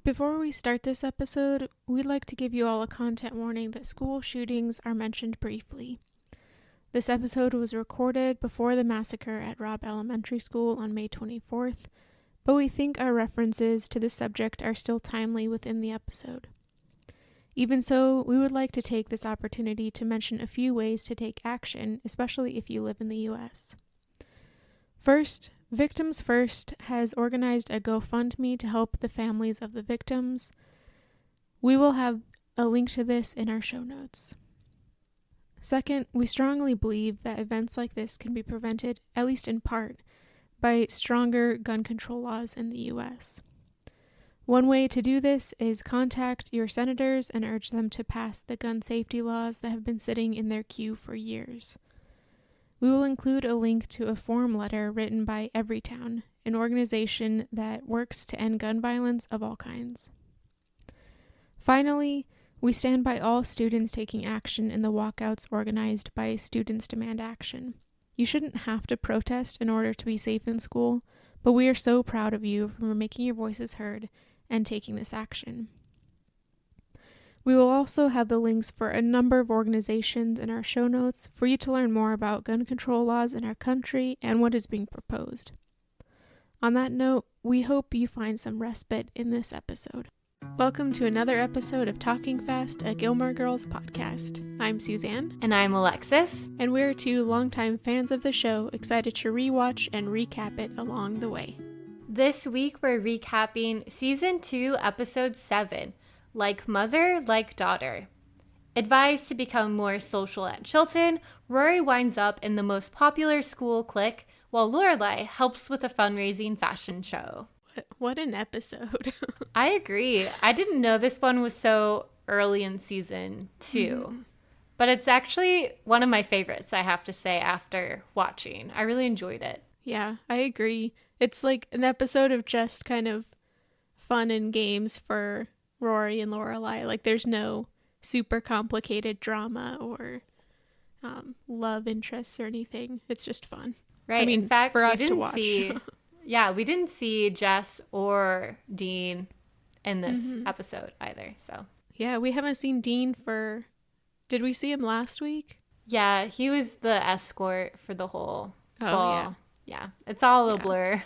Before we start this episode, we'd like to give you all a content warning that school shootings are mentioned briefly. This episode was recorded before the massacre at Robb Elementary School on May 24th, but we think our references to this subject are still timely within the episode. Even so, we would like to take this opportunity to mention a few ways to take action, especially if you live in the U.S. First, Victims First has organized a GoFundMe to help the families of the victims. We will have a link to this in our show notes. Second, we strongly believe that events like this can be prevented, at least in part, by stronger gun control laws in the U.S. One way to do this is contact your senators and urge them to pass the gun safety laws that have been sitting in their queue for years. We will include a link to a form letter written by Everytown, an organization that works to end gun violence of all kinds. Finally, we stand by all students taking action in the walkouts organized by Students Demand Action. You shouldn't have to protest in order to be safe in school, but we are so proud of you for making your voices heard and taking this action. We will also have the links for a number of organizations in our show notes for you to learn more about gun control laws in our country and what is being proposed. On that note, we hope you find some respite in this episode. Welcome to another episode of Talking Fast, a Gilmore Girls podcast. I'm Suzanne. And I'm Alexis. And we're two longtime fans of the show, excited to rewatch and recap it along the way. This week we're recapping Season 2, Episode 7, Like Mother, Like Daughter. Advised to become more social at Chilton, Rory winds up in the most popular school clique, while Lorelai helps with a fundraising fashion show. What an episode. I agree. I didn't know this one was so early in Season 2. But it's actually one of my favorites, I have to say, after watching. I really enjoyed it. Yeah, I agree. It's like an episode of just kind of fun and games for Rory and Lorelai. Like there's no super complicated drama or love interests or anything. It's just fun. Right. I mean, in fact, for us we to didn't watch. we didn't see Jess or Dean in this episode either. So yeah, we haven't seen Dean for. Did we see him last week? Yeah, he was the escort for the whole ball. Yeah, it's all a blur.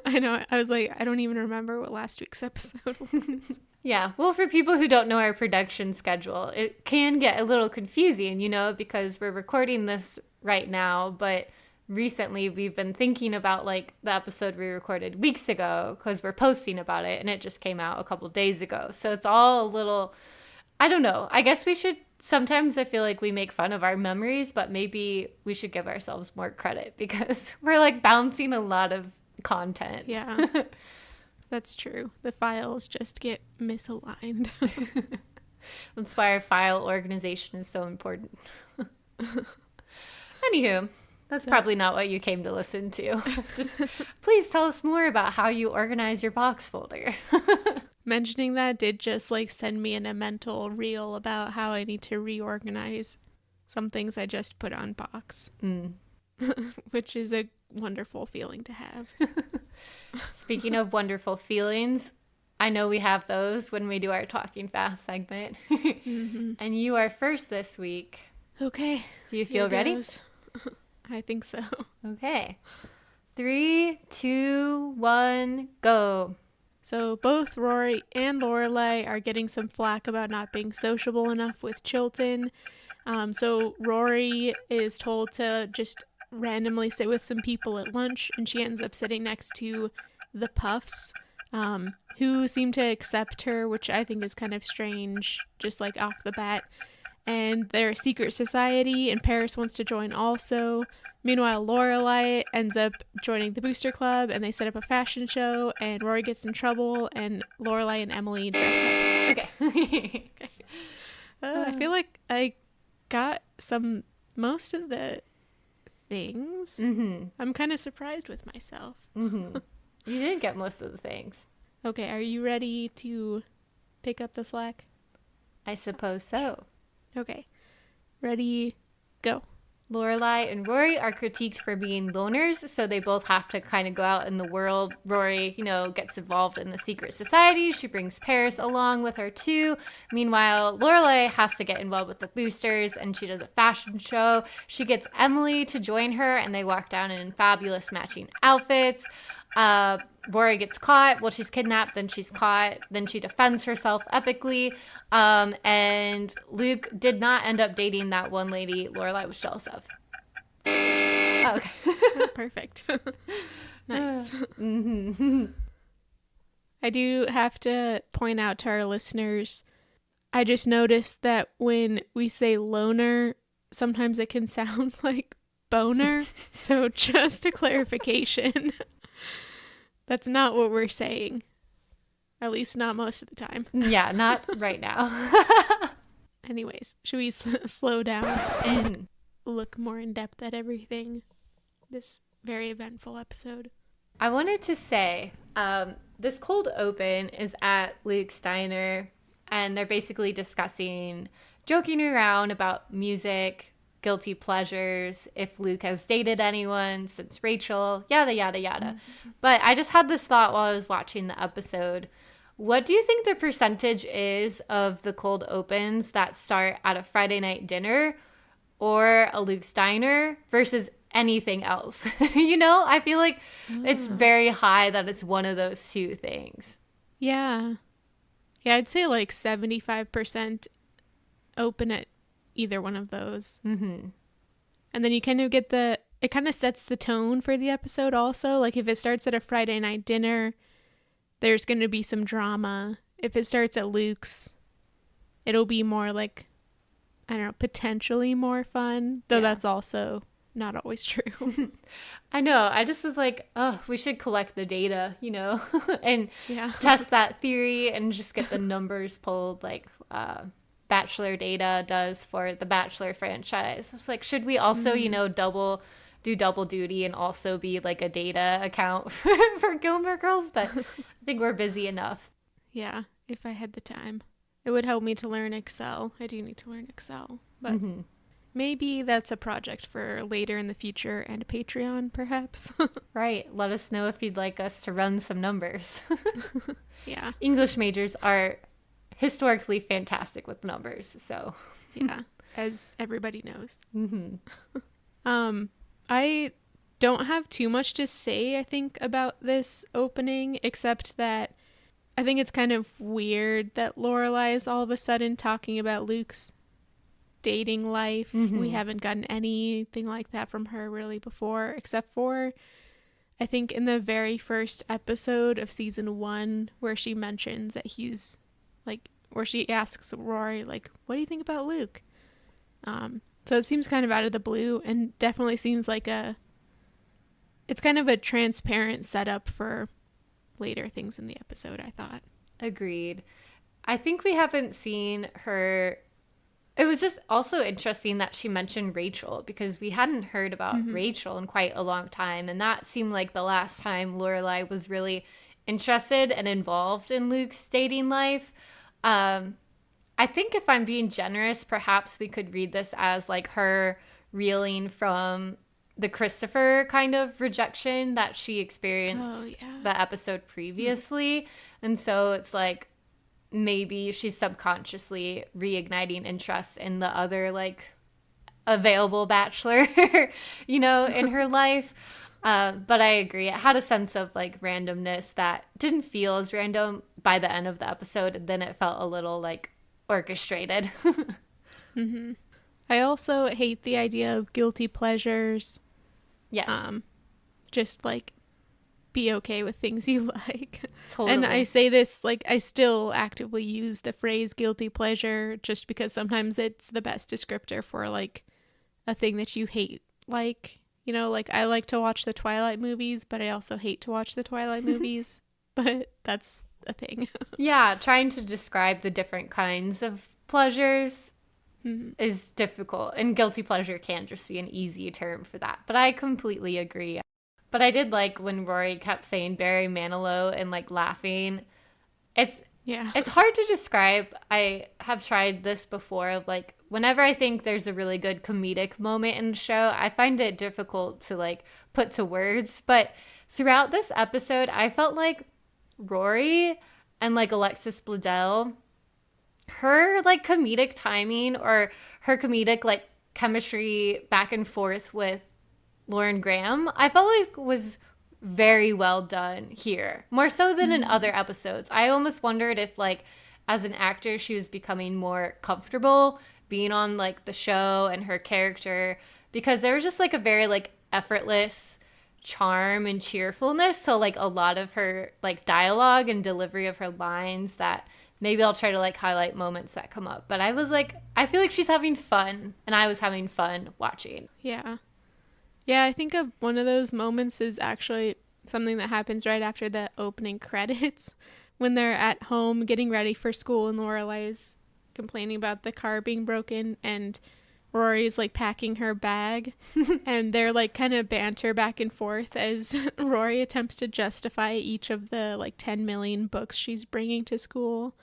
I know. I was like, I don't even remember what last week's episode was. Yeah, well, for people who don't know our production schedule, it can get a little confusing, because we're recording this right now, but recently we've been thinking about like the episode we recorded weeks ago because we're posting about it and it just came out a couple days ago. So it's all a little, I don't know. I guess we should, sometimes I feel like we make fun of our memories, but maybe we should give ourselves more credit because we're like bouncing a lot of content. Yeah, that's true. The files just get misaligned. That's why our file organization is so important. Anywho, that's probably not what you came to listen to. Just please tell us more about how you organize your box folder. Mentioning that did just like send me in a mental reel about how I need to reorganize some things I just put on box, which is a wonderful feeling to have. Speaking of wonderful feelings, I know we have those when we do our Talking Fast segment. And you are first this week. Okay. Do you feel ready? I think so. Okay. 3, 2, 1, go. So both Rory and Lorelai are getting some flack about not being sociable enough with Chilton. So Rory is told to just randomly sit with some people at lunch, and she ends up sitting next to the Puffs, who seem to accept her, which I think is kind of strange, just like off the bat. And they're a secret society, and Paris wants to join also. Meanwhile, Lorelai ends up joining the Booster Club, and they set up a fashion show, and Rory gets in trouble, and Lorelai and Emily dress up. Okay. I feel like I got most of the things. I'm kind of surprised with myself. You did get most of the things. Okay, are you ready to pick up the slack? I suppose so. Okay. Ready, go. Lorelai and Rory are critiqued for being loners, so they both have to kind of go out in the world. Rory, gets involved in the secret society. She brings Paris along with her too. Meanwhile, Lorelai has to get involved with the boosters, and she does a fashion show. She gets Emily to join her, and they walk down in fabulous matching outfits. Rory gets caught. Well, she's kidnapped, then she's caught, then she defends herself epically. And Luke did not end up dating that one lady Lorelai was jealous of. Oh, okay. Perfect. Nice. I do have to point out to our listeners, I just noticed that when we say loner, sometimes it can sound like boner. So just a clarification. That's not what we're saying. At least not most of the time. Yeah, not right now. Anyways, should we slow down and look more in depth at everything? This very eventful episode. I wanted to say, this cold open is at Luke's diner, and they're basically joking around about music, guilty pleasures, if Luke has dated anyone since Rachel, yada, yada, yada. Mm-hmm. But I just had this thought while I was watching the episode. What do you think the percentage is of the cold opens that start at a Friday night dinner or a Luke's diner versus anything else? I feel like it's very high that it's one of those two things. Yeah. Yeah, I'd say like 75% open at either one of those. Mm-hmm. And then you kind of get it kind of sets the tone for the episode also. Like if it starts at a Friday night dinner, there's going to be some drama. If it starts at Luke's, it'll be more like, I don't know, potentially more fun. Though that's also not always true. I know. I just was like, oh, we should collect the data, and test that theory and just get the numbers pulled like Bachelor data does for the Bachelor franchise. I was like, should we also, do double duty and also be like a data account for Gilmore Girls? But I think we're busy enough. Yeah, if I had the time. It would help me to learn Excel. I do need to learn Excel. But maybe that's a project for later in the future and a Patreon, perhaps. Right. Let us know if you'd like us to run some numbers. Yeah. English majors are historically fantastic with numbers, so yeah, as everybody knows. I don't have too much to say, I think, about this opening, except that I think it's kind of weird that Lorelai is all of a sudden talking about Luke's dating life. We haven't gotten anything like that from her really before, except for I think in the very first episode of season 1 where she mentions that he's where she asks Rory, what do you think about Luke? So it seems kind of out of the blue and definitely seems like it's kind of a transparent setup for later things in the episode, I thought. Agreed. I think we haven't seen her. It was just also interesting that she mentioned Rachel because we hadn't heard about Rachel in quite a long time. And that seemed like the last time Lorelai was really interested and involved in Luke's dating life. I think if I'm being generous, perhaps we could read this as like her reeling from the Christopher kind of rejection that she experienced the episode previously. And so it's like maybe she's subconsciously reigniting interest in the other like available bachelor, in her life. But I agree. It had a sense of like randomness that didn't feel as random by the end of the episode. And then it felt a little like orchestrated. I also hate the idea of guilty pleasures. Yes. Just like be okay with things you like. Totally. And I say this, like, I still actively use the phrase guilty pleasure just because sometimes it's the best descriptor for like a thing that you hate. Like, like I like to watch the Twilight movies, but I also hate to watch the Twilight movies. But that's a thing. Yeah, trying to describe the different kinds of pleasures is difficult. And guilty pleasure can just be an easy term for that. But I completely agree. But I did like when Rory kept saying Barry Manilow and like laughing. It's hard to describe. I have tried this before, like whenever I think there's a really good comedic moment in the show, I find it difficult to like put to words. But throughout this episode, I felt like Rory and like Alexis Bledel, her like comedic timing or her comedic like chemistry back and forth with Lauren Graham, I felt like was very well done here, more so than in other episodes. I almost wondered if like as an actor she was becoming more comfortable being on like the show and her character, because there was just like a very like effortless charm and cheerfulness to like a lot of her like dialogue and delivery of her lines that maybe I'll try to like highlight moments that come up. But I was like, I feel like she's having fun and I was having fun watching. Yeah. Yeah, I think of one of those moments is actually something that happens right after the opening credits when they're at home getting ready for school and Lorelai's complaining about the car being broken and Rory's like packing her bag and they're like kind of banter back and forth as Rory attempts to justify each of the like 10 million books she's bringing to school.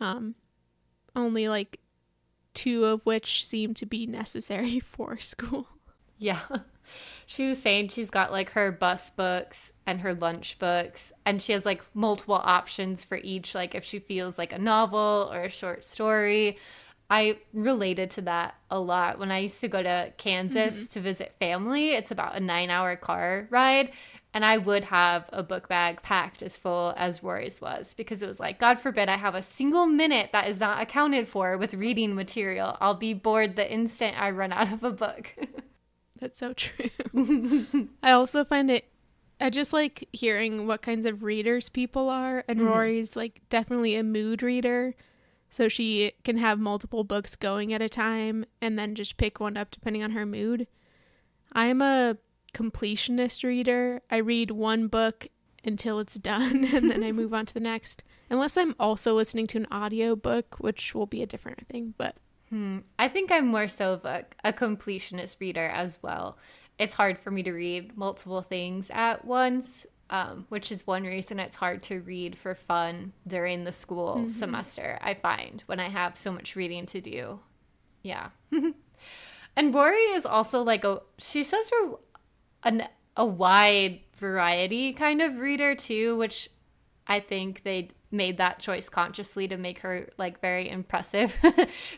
Only like 2 of which seem to be necessary for school. Yeah. She was saying she's got like her bus books and her lunch books, and she has like multiple options for each, like if she feels like a novel or a short story. I related to that a lot. When I used to go to Kansas to visit family, it's about a 9-hour car ride, and I would have a book bag packed as full as Rory's was, because it was like, God forbid I have a single minute that is not accounted for with reading material. I'll be bored the instant I run out of a book. That's so true. I also find I just like hearing what kinds of readers people are. And Rory's like definitely a mood reader. So she can have multiple books going at a time and then just pick one up depending on her mood. I'm a completionist reader. I read one book until it's done and then I move on to the next. Unless I'm also listening to an audio book, which will be a different thing, but I think I'm more so of a completionist reader as well. It's hard for me to read multiple things at once, which is one reason it's hard to read for fun during the school semester, I find, when I have so much reading to do. Yeah. And Rory is also like she says a wide variety kind of reader too, which I think they made that choice consciously to make her like very impressive.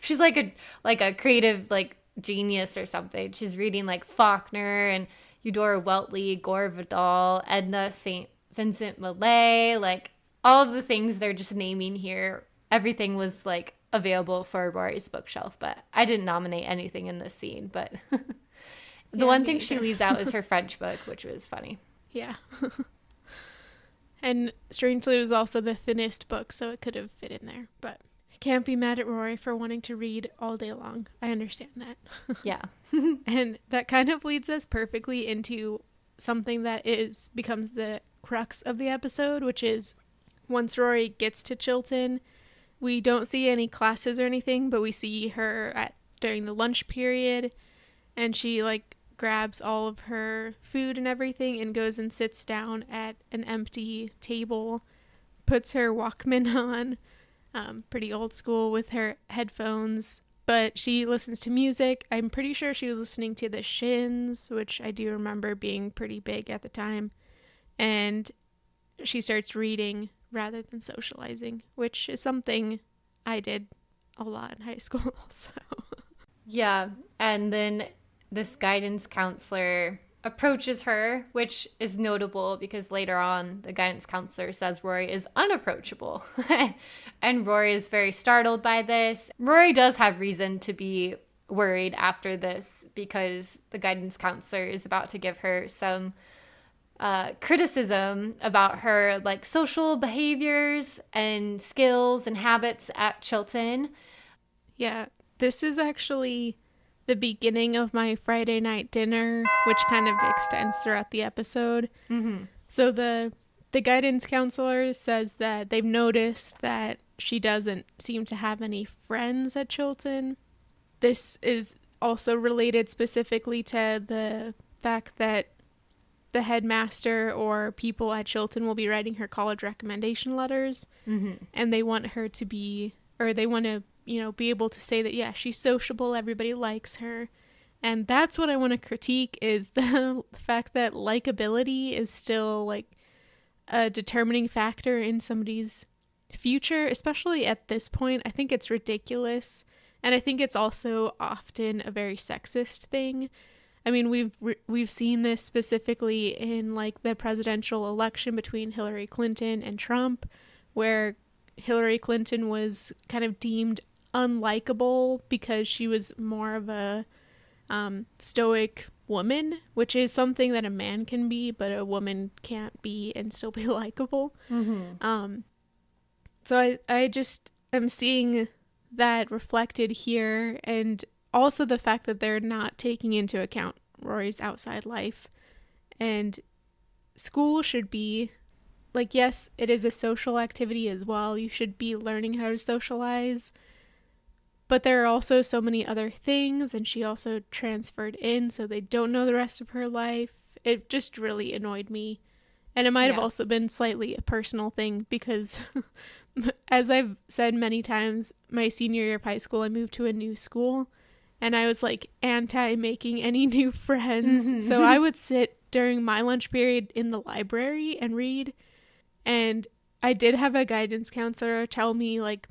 She's like a creative like genius or something. She's reading like Faulkner and Eudora Welty, Gore Vidal, Edna St. Vincent Millay, like all of the things they're just naming here. Everything was like available for Rory's bookshelf, but I didn't nominate anything in this scene. But the one thing she leaves out is her French book, which was funny. Yeah. And strangely, it was also the thinnest book, so it could have fit in there. But I can't be mad at Rory for wanting to read all day long. I understand that. Yeah. And that kind of leads us perfectly into something that becomes the crux of the episode, which is once Rory gets to Chilton, we don't see any classes or anything, but we see her during the lunch period, and she like grabs all of her food and everything and goes and sits down at an empty table, puts her Walkman on, pretty old school with her headphones, but she listens to music. I'm pretty sure she was listening to the Shins, which I do remember being pretty big at the time, and she starts reading rather than socializing, which is something I did a lot in high school also. Yeah, and then this guidance counselor approaches her, which is notable because later on the guidance counselor says Rory is unapproachable. And Rory is very startled by this. Rory does have reason to be worried after this because the guidance counselor is about to give her some criticism about her like social behaviors and skills and habits at Chilton. Yeah, this is actually the beginning of my Friday night dinner, which kind of extends throughout the episode. So the guidance counselor says that they've noticed that she doesn't seem to have any friends at Chilton. This is also related specifically to the fact that the headmaster or people at Chilton will be writing her college recommendation letters, and they want her to be, or they want to be able to say that, yeah, she's sociable, everybody likes her. And that's what I want to critique, is the fact that likability is still like a determining factor in somebody's future, especially at this point. I think it's ridiculous. And I think it's also often a very sexist thing. I mean, we've seen this specifically in like the presidential election between Hillary Clinton and Trump, where Hillary Clinton was kind of deemed unlikable because she was more of a stoic woman, which is something that a man can be, but a woman can't be and still be likable. So I just am seeing that reflected here, and also the fact that they're not taking into account Rory's outside life. And school should be like, yes, it is a social activity as well. You should be learning how to socialize. But there are also so many other things, and she also transferred in, so they don't know the rest of her life. It just really annoyed me. And it might have also been slightly a personal thing because, as I've said many times, my senior year of high school, I moved to a new school, and I was like anti-making any new friends. So I would sit during my lunch period in the library and read. And I did have a guidance counselor tell me like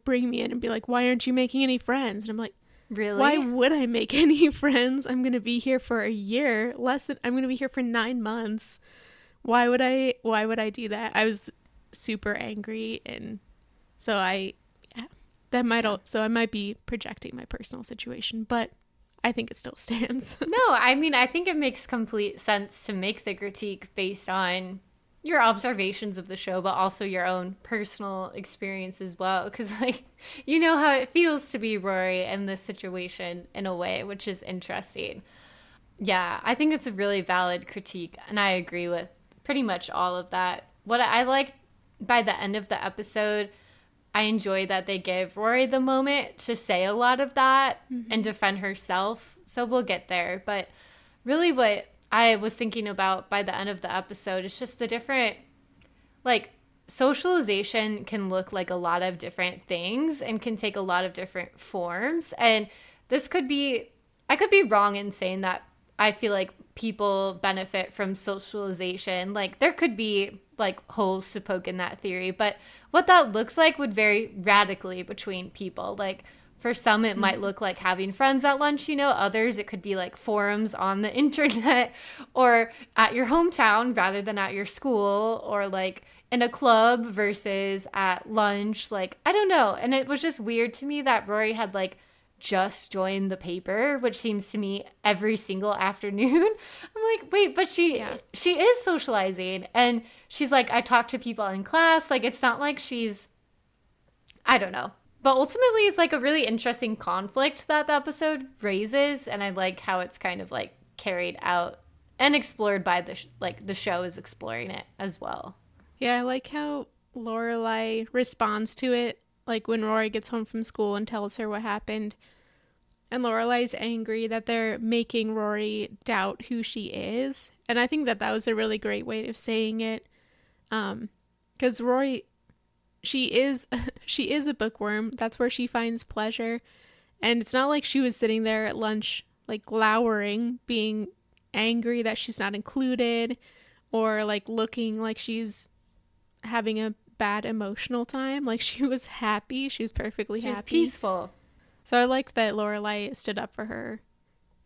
bring me in and be like, why aren't you making any friends? And I'm like, really? Why would I make any friends? I'm going to be here for a year, I'm going to be here for 9 months. Why would I do that? I was super angry. And so I might be projecting my personal situation, but I think it still stands. No, I mean, I think it makes complete sense to make the critique based on your observations of the show, but also your own personal experience as well. Because, like, you know how it feels to be Rory in this situation in a way, which is interesting. Yeah, I think it's a really valid critique, and I agree with pretty much all of that. What I liked by the end of the episode, I enjoy that they give Rory the moment to say a lot of that and defend herself. So we'll get there. But really what I was thinking about by the end of the episode is just the different, like, socialization can look like a lot of different things and can take a lot of different forms. And this could be, I could be wrong in saying that I feel like people benefit from socialization. Like, there could be like holes to poke in that theory, but what that looks like would vary radically between people. Like, for some, it might look like having friends at lunch, others, it could be like forums on the internet or at your hometown rather than at your school, or like in a club versus at lunch. Like, I don't know. And it was just weird to me that Rory had like just joined the paper, which seems to me every single afternoon. I'm like, wait, but she is socializing, and she's like, I talk to people in class. Like, it's not like she's, I don't know. But ultimately, it's like a really interesting conflict that the episode raises, and I like how it's kind of like carried out and explored by the show is exploring it as well. Yeah, I like how Lorelai responds to it, like when Rory gets home from school and tells her what happened, and Lorelai's angry that they're making Rory doubt who she is, and I think that was a really great way of saying it, because Rory, she is a bookworm. That's where she finds pleasure. And it's not like she was sitting there at lunch, like glowering, being angry that she's not included, or like looking like she's having a bad emotional time. Like, she was happy. She was perfectly happy. She was peaceful. So I liked that Lorelai stood up for her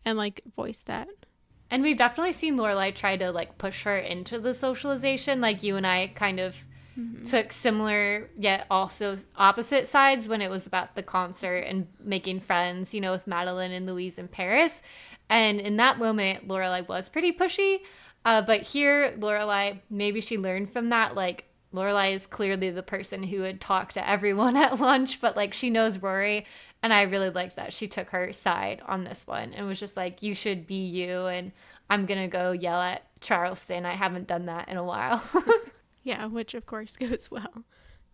and like voiced that. And we've definitely seen Lorelai try to like push her into the socialization. Like, you and I kind of took similar yet also opposite sides when it was about the concert and making friends, with Madeline and Louise in Paris. And in that moment, Lorelai was pretty pushy. But here, Lorelai, maybe she learned from that. Like, Lorelai is clearly the person who would talk to everyone at lunch, but like, she knows Rory. And I really liked that she took her side on this one and was just like, you should be you, and I'm going to go yell at Charleston. I haven't done that in a while. Yeah, which of course goes well.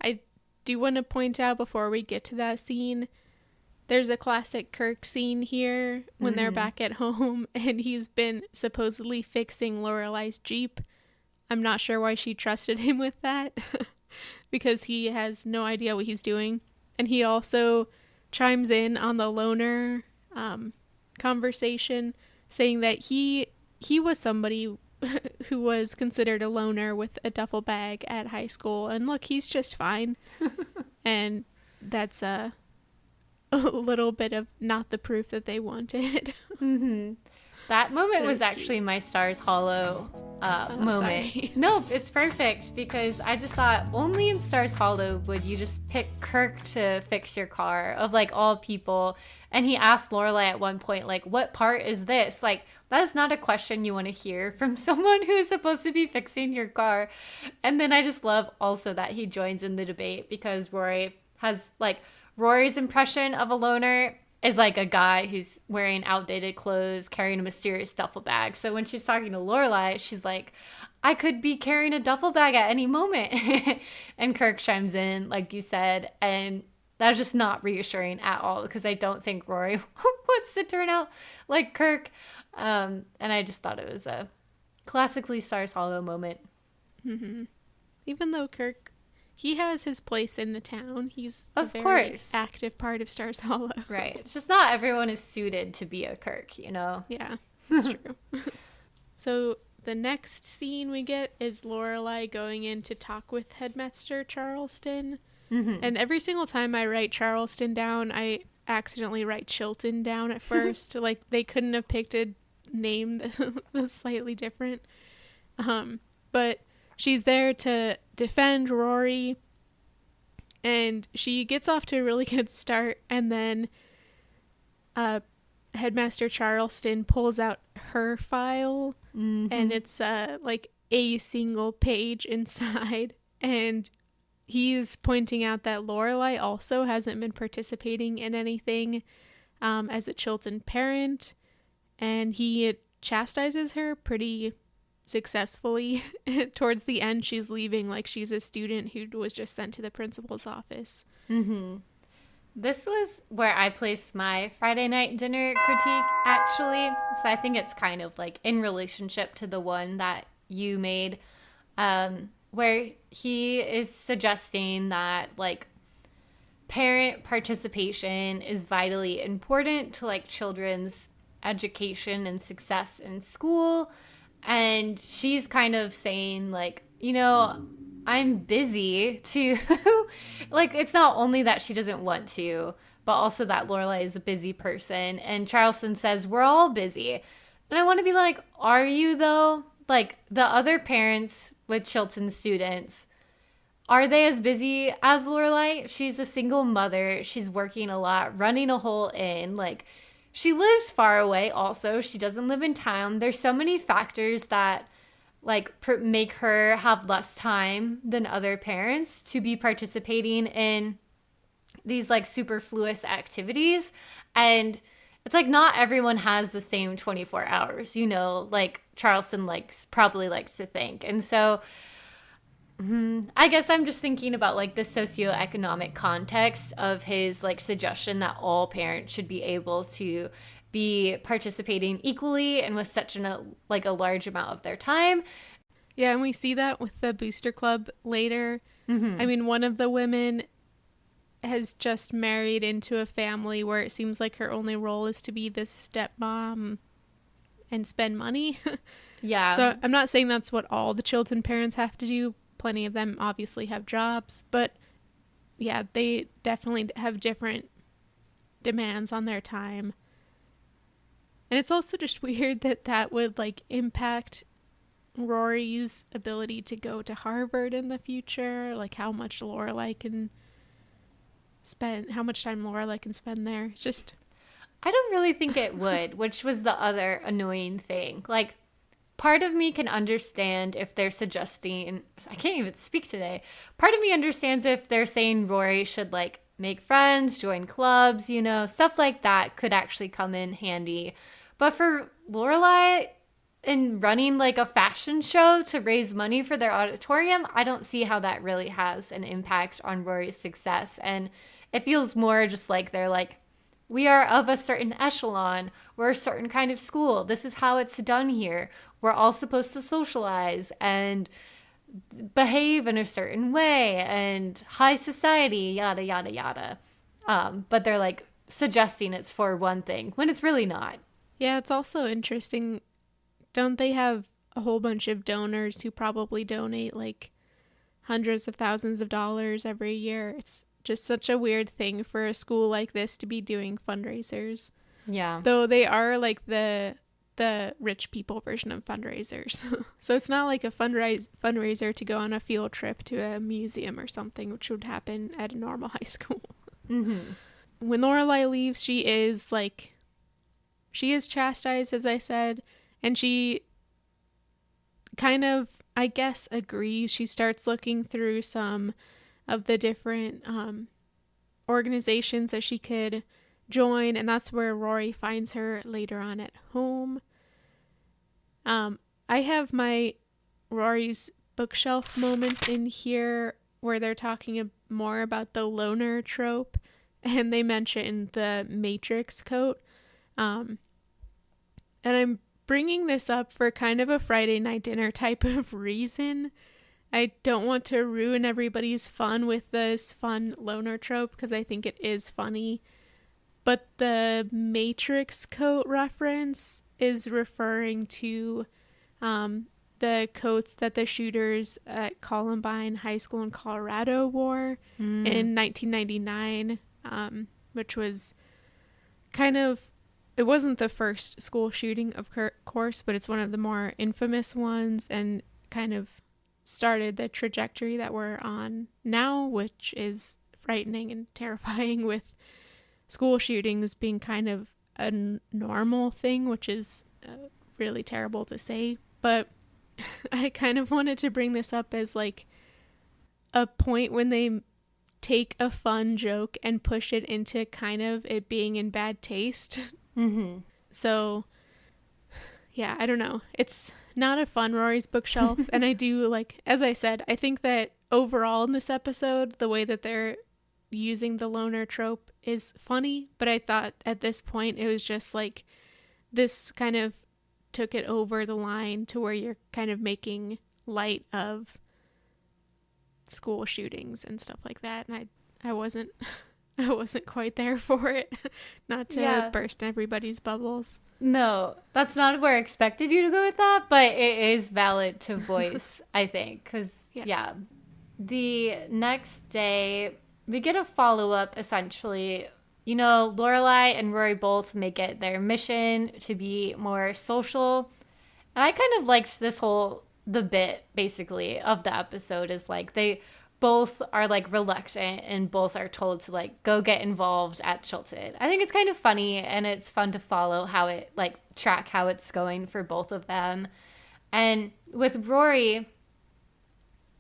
I do want to point out before we get to that scene, there's a classic Kirk scene here when they're back at home and he's been supposedly fixing Lorelai's Jeep. I'm not sure why she trusted him with that because he has no idea what he's doing. And he also chimes in on the loner conversation, saying that he was somebody who was considered a loner with a duffel bag at high school, and look, he's just fine. And that's a little bit of not the proof that they wanted. Mm-hmm. That moment was cute. actually my Stars Hollow moment. Sorry. Nope, it's perfect, because I just thought only in Stars Hollow would you just pick Kirk to fix your car, of like all people. And he asked Lorelai at one point, like, what part is this? Like, that is not a question you want to hear from someone who's supposed to be fixing your car. And then I just love also that he joins in the debate, because Rory has, like, Rory's impression of a loner is like a guy who's wearing outdated clothes, carrying a mysterious duffel bag. So when she's talking to Lorelai, she's like, I could be carrying a duffel bag at any moment. And Kirk chimes in, like you said, and that's just not reassuring at all, because I don't think Rory wants to turn out like Kirk. And I just thought it was a classically Stars Hollow moment. Mm-hmm. Even though Kirk, he has his place in the town. He's of a very course active part of Stars Hollow. Right. It's just not everyone is suited to be a Kirk, you know? Yeah, that's true. So the next scene we get is Lorelai going in to talk with Headmaster Charleston. Mm-hmm. And every single time I write Charleston down, I accidentally write Chilton down at first. Like, they couldn't have picked a name that was slightly different. But she's there to defend Rory, and she gets off to a really good start, and then Headmaster Charleston pulls out her file, and it's like a single page inside, and he's pointing out that Lorelai also hasn't been participating in anything as a Chilton parent, and he chastises her pretty successfully. Towards the end, she's leaving like she's a student who was just sent to the principal's office. Mm-hmm. This was where I placed my Friday night dinner critique, actually. So I think it's kind of like in relationship to the one that you made, where he is suggesting that like parent participation is vitally important to like children's education and success in school. And she's kind of saying like, you know, I'm busy to like, it's not only that she doesn't want to, but also that Lorelai is a busy person. And Charleston says, we're all busy. And I want to be like, are you though? Like, the other parents with Chilton students, are they as busy as Lorelai? She's a single mother. She's working a lot, running a whole inn. Like, she lives far away also. She doesn't live in town. There's so many factors that like make her have less time than other parents to be participating in these like superfluous activities. And it's like not everyone has the same 24 hours, you know, like Charleston probably likes to think. And so I guess I'm just thinking about like the socioeconomic context of his like suggestion that all parents should be able to be participating equally and with such a large amount of their time. Yeah, and we see that with the Booster Club later. Mm-hmm. I mean, one of the women has just married into a family where it seems like her only role is to be this stepmom and spend money. Yeah. So I'm not saying that's what all the Chilton parents have to do. Plenty of them obviously have jobs, but yeah, they definitely have different demands on their time. And it's also just weird that would like impact Rory's ability to go to Harvard in the future, like how much time Lorelai can spend there. It's just, I don't really think it would, which was the other annoying thing. Like, part of me can understand if they're suggesting, I can't even speak today. Part of me understands if they're saying Rory should like make friends, join clubs, you know, stuff like that could actually come in handy. But for Lorelai and running like a fashion show to raise money for their auditorium, I don't see how that really has an impact on Rory's success. And it feels more just like they're like, we are of a certain echelon. We're a certain kind of school. This is how it's done here. We're all supposed to socialize. And behave in a certain way and high society, yada, yada, yada. But they're like suggesting it's for one thing when it's really not. Yeah, it's also interesting. Don't they have a whole bunch of donors who probably donate like hundreds of thousands of dollars every year? It's just such a weird thing for a school like this to be doing fundraisers. Yeah. Though they are like the rich people version of fundraisers. So it's not like a fundraiser to go on a field trip to a museum or something, which would happen at a normal high school. Mm-hmm. When Lorelai leaves, she is chastised, as I said, and she kind of, I guess, agrees. She starts looking through some of the different organizations that she could join, and that's where Rory finds her later on at home. I have my Rory's bookshelf moment in here where they're talking more about the loner trope, and they mention the Matrix coat. And I'm bringing this up for kind of a Friday night dinner type of reason. I don't want to ruin everybody's fun with this fun loner trope because I think it is funny. But the Matrix coat reference is referring to the coats that the shooters at Columbine High School in Colorado wore in 1999, which was kind of, it wasn't the first school shooting, of course, but it's one of the more infamous ones and kind of started the trajectory that we're on now, which is frightening and terrifying, with school shootings being kind of a normal thing, which is really terrible to say. But I kind of wanted to bring this up as like a point when they take a fun joke and push it into kind of it being in bad taste. Mm-hmm. So yeah, I don't know. It's not a fun Rory's bookshelf. And I do, like, as I said, I think that overall in this episode, the way that they're using the loner trope is funny. But I thought at this point it was just like this kind of took it over the line to where you're kind of making light of school shootings and stuff like that. And I wasn't quite there for it. Not to burst everybody's bubbles. No, that's not where I expected you to go with that, but it is valid to voice, I think, because, the next day, we get a follow-up, essentially. You know, Lorelai and Rory both make it their mission to be more social, and I kind of liked the bit, basically, of the episode is, like, they both are, like, reluctant and both are told to, like, go get involved at Chilton. I think it's kind of funny, and it's fun to follow how it, like, track how it's going for both of them. And with Rory,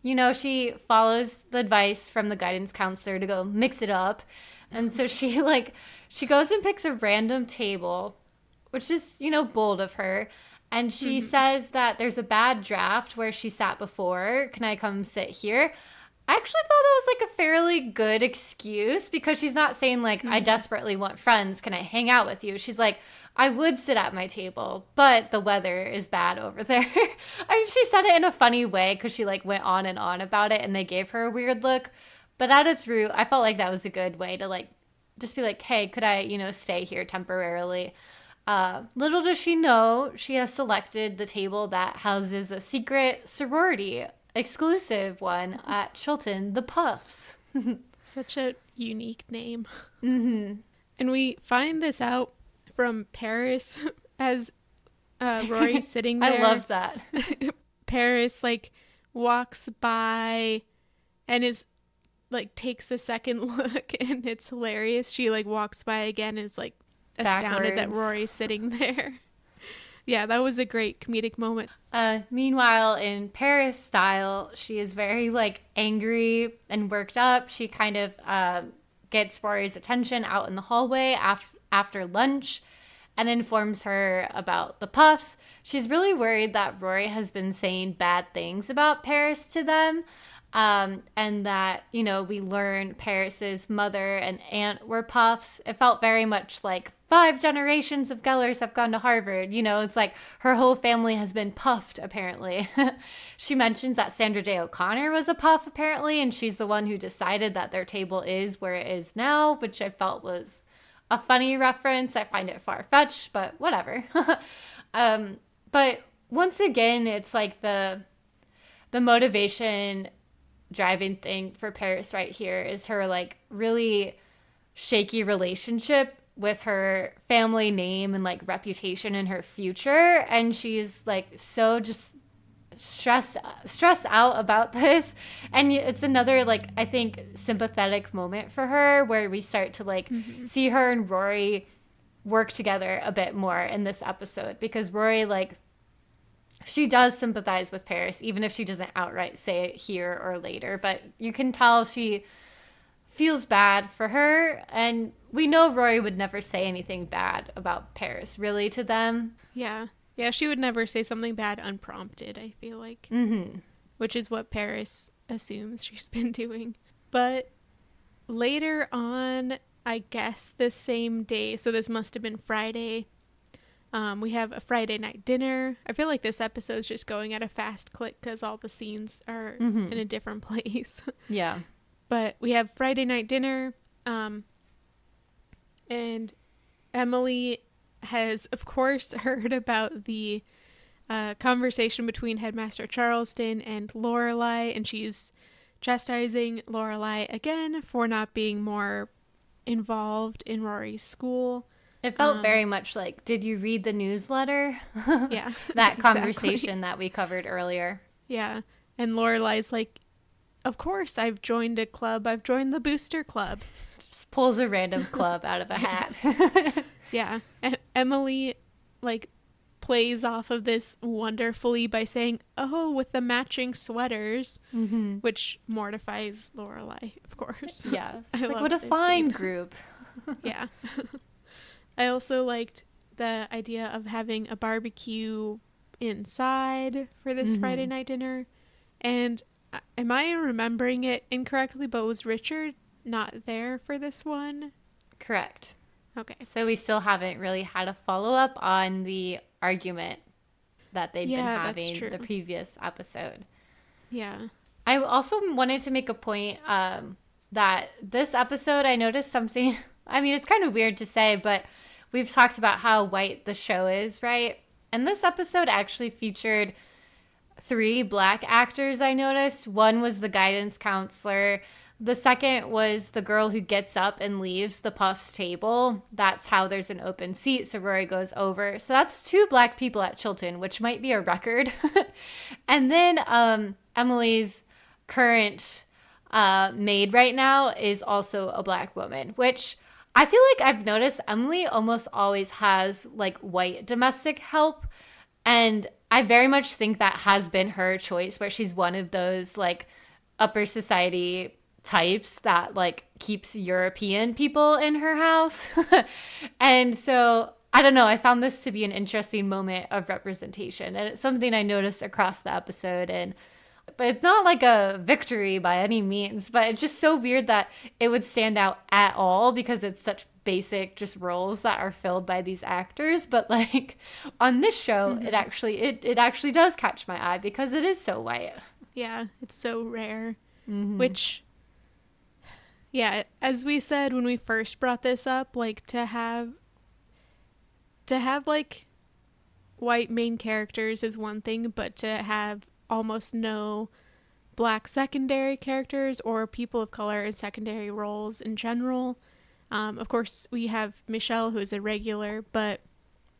you know, she follows the advice from the guidance counselor to go mix it up. And so she goes and picks a random table, which is, you know, bold of her. And she says that there's a bad draft where she sat before. Can I come sit here? I actually thought that was, like, a fairly good excuse, because she's not saying, like, I desperately want friends. Can I hang out with you? She's like, I would sit at my table, but the weather is bad over there. I mean, she said it in a funny way because she, like, went on and on about it and they gave her a weird look. But at its root, I felt like that was a good way to, like, just be like, hey, could I, you know, stay here temporarily? Little does she know, she has selected the table that houses a secret sorority, exclusive one at Chilton, the Puffs. Such a unique name. Mm-hmm. And we find this out from Paris as Rory's sitting there. I love that. Paris, like, walks by and is, like, takes a second look, and it's hilarious. She, like, walks by again and is, like, astounded that Rory's sitting there. Yeah, that was a great comedic moment. Meanwhile, in Paris style, she is very, like, angry and worked up. She kind of gets Rory's attention out in the hallway after lunch and informs her about the Puffs. She's really worried that Rory has been saying bad things about Paris to them. And that, you know, we learn Paris's mother and aunt were Puffs. It felt very much like 5 generations of Gellers have gone to Harvard. You know, it's like her whole family has been puffed, apparently. She mentions that Sandra Day O'Connor was a puff, apparently, and she's the one who decided that their table is where it is now, which I felt was a funny reference. I find it far-fetched, but whatever. But once again, it's like the motivation driving thing for Paris right here is her like really shaky relationship with her family name and like reputation and her future, and she's like so just stressed out about this. And it's another like I think sympathetic moment for her where we start to like see her and Rory work together a bit more in this episode, because Rory like she does sympathize with Paris even if she doesn't outright say it here or later, but you can tell she feels bad for her, and we know Rory would never say anything bad about Paris really to them. Yeah, she would never say something bad unprompted, I feel like. Which is what Paris assumes she's been doing. But later on, I guess the same day, so this must have been Friday, we have a Friday night dinner. I feel like this episode's just going at a fast click because all the scenes are in a different place. Yeah. But we have Friday night dinner, and Emily has, of course, heard about the conversation between Headmaster Charleston and Lorelai, and she's chastising Lorelai again for not being more involved in Rory's school. It felt very much like, did you read the newsletter? Yeah. That conversation that we covered earlier. Yeah. And Lorelai's like, of course, I've joined a club. I've joined the Booster Club. Just pulls a random club out of a hat. Yeah. And Emily, like, plays off of this wonderfully by saying, oh, with the matching sweaters, which mortifies Lorelai, of course. Yeah. I like, what a fine group. Yeah. I also liked the idea of having a barbecue inside for this Friday night dinner. And am I remembering it incorrectly, but was Richard not there for this one? Correct. Okay. So we still haven't really had a follow-up on the argument that they've been having the previous episode. Yeah. I also wanted to make a point that this episode, I noticed something. I mean, it's kind of weird to say, but we've talked about how white the show is, right? And this episode actually featured 3 Black actors, I noticed. One was the guidance counselor. The second was the girl who gets up and leaves the Puffs table. That's how there's an open seat, so Rory goes over. So that's 2 Black people at Chilton, which might be a record. And then Emily's current maid right now is also a Black woman, which I feel like I've noticed Emily almost always has like white domestic help. And I very much think that has been her choice, where she's one of those like upper society types that like keeps European people in her house. And so I don't know, I found this to be an interesting moment of representation, and it's something I noticed across the episode. But it's not like a victory by any means, but it's just so weird that it would stand out at all, because it's such basic just roles that are filled by these actors. But like on this show, it actually does catch my eye because it is so white. Yeah, it's so rare. Which, yeah, as we said when we first brought this up, like to have like white main characters is one thing, but to have almost no Black secondary characters or people of color in secondary roles in general. Of course, we have Michelle, who is a regular,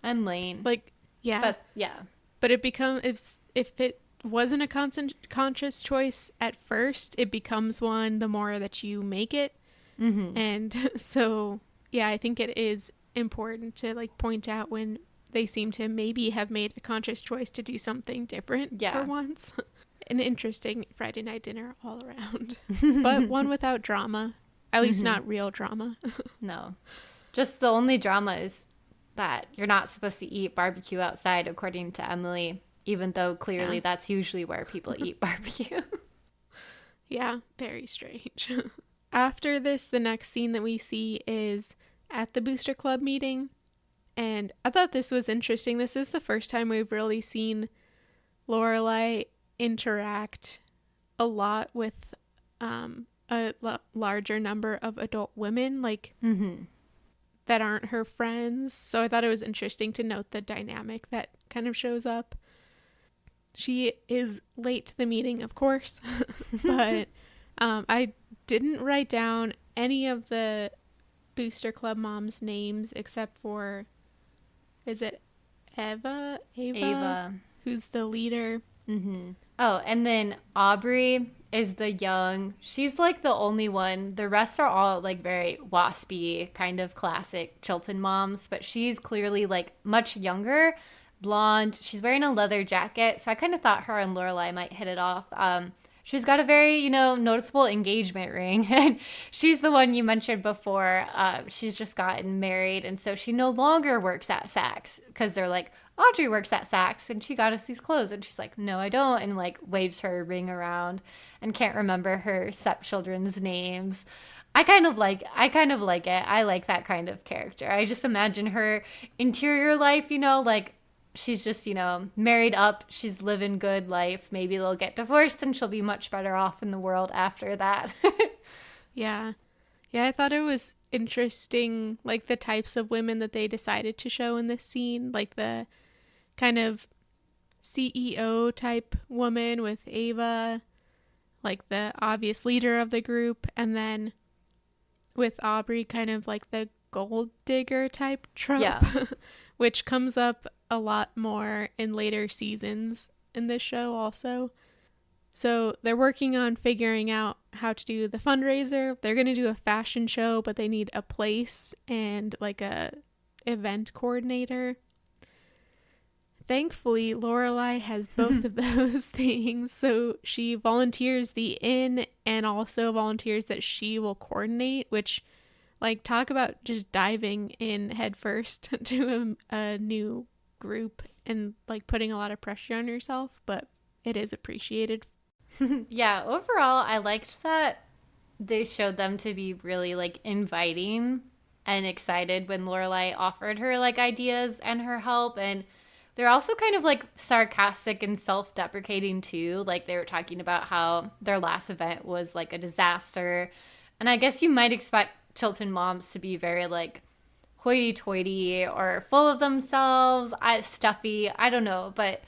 and Lane. Like, yeah. But yeah. But it becomes, if it wasn't a conscious choice at first, it becomes one the more that you make it. And so, yeah, I think it is important to like point out when they seem to maybe have made a conscious choice to do something different for once. An interesting Friday night dinner all around. But one without drama. At least not real drama. No. Just the only drama is that you're not supposed to eat barbecue outside, according to Emily, even though clearly that's usually where people eat barbecue. Yeah, very strange. After this, the next scene that we see is at the Booster Club meeting. And I thought this was interesting. This is the first time we've really seen Lorelai interact a lot with larger number of adult women, like that aren't her friends. So I thought it was interesting to note the dynamic that kind of shows up. She is late to the meeting, of course, but I didn't write down any of the Booster Club moms' names except for, is it Ava, who's the leader? Oh, and then Aubrey is the young. She's like the only one. The rest are all like very waspy, kind of classic Chilton moms, but she's clearly like much younger, blonde. She's wearing a leather jacket, so I kind of thought her and Lorelai might hit it off. She's got a very, noticeable engagement ring. And she's the one you mentioned before. She's just gotten married. And so she no longer works at Saks because they're like, Audrey works at Saks and she got us these clothes. And she's like, no, I don't. And like waves her ring around and can't remember her stepchildren's names. I kind of like it. I like that kind of character. I just imagine her interior life, like, she's just, married up. She's living good life. Maybe they'll get divorced and she'll be much better off in the world after that. Yeah. Yeah, I thought it was interesting, like, the types of women that they decided to show in this scene. Like, the kind of CEO type woman with Ava, like, the obvious leader of the group. And then with Aubrey, kind of like the gold digger type trope. Yeah. Which comes up a lot more in later seasons in this show also. So they're working on figuring out how to do the fundraiser. They're going to do a fashion show, but they need a place and like a event coordinator. Thankfully, Lorelai has both of those things. So she volunteers the inn and also volunteers that she will coordinate, which, like, talk about just diving in headfirst to a new group and like putting a lot of pressure on yourself, but it is appreciated. Yeah, overall I liked that they showed them to be really like inviting and excited when Lorelai offered her like ideas and her help, and they're also kind of like sarcastic and self-deprecating too. Like they were talking about how their last event was like a disaster, and I guess you might expect Chilton moms to be very like hoity-toity or full of themselves, stuffy, I don't know, but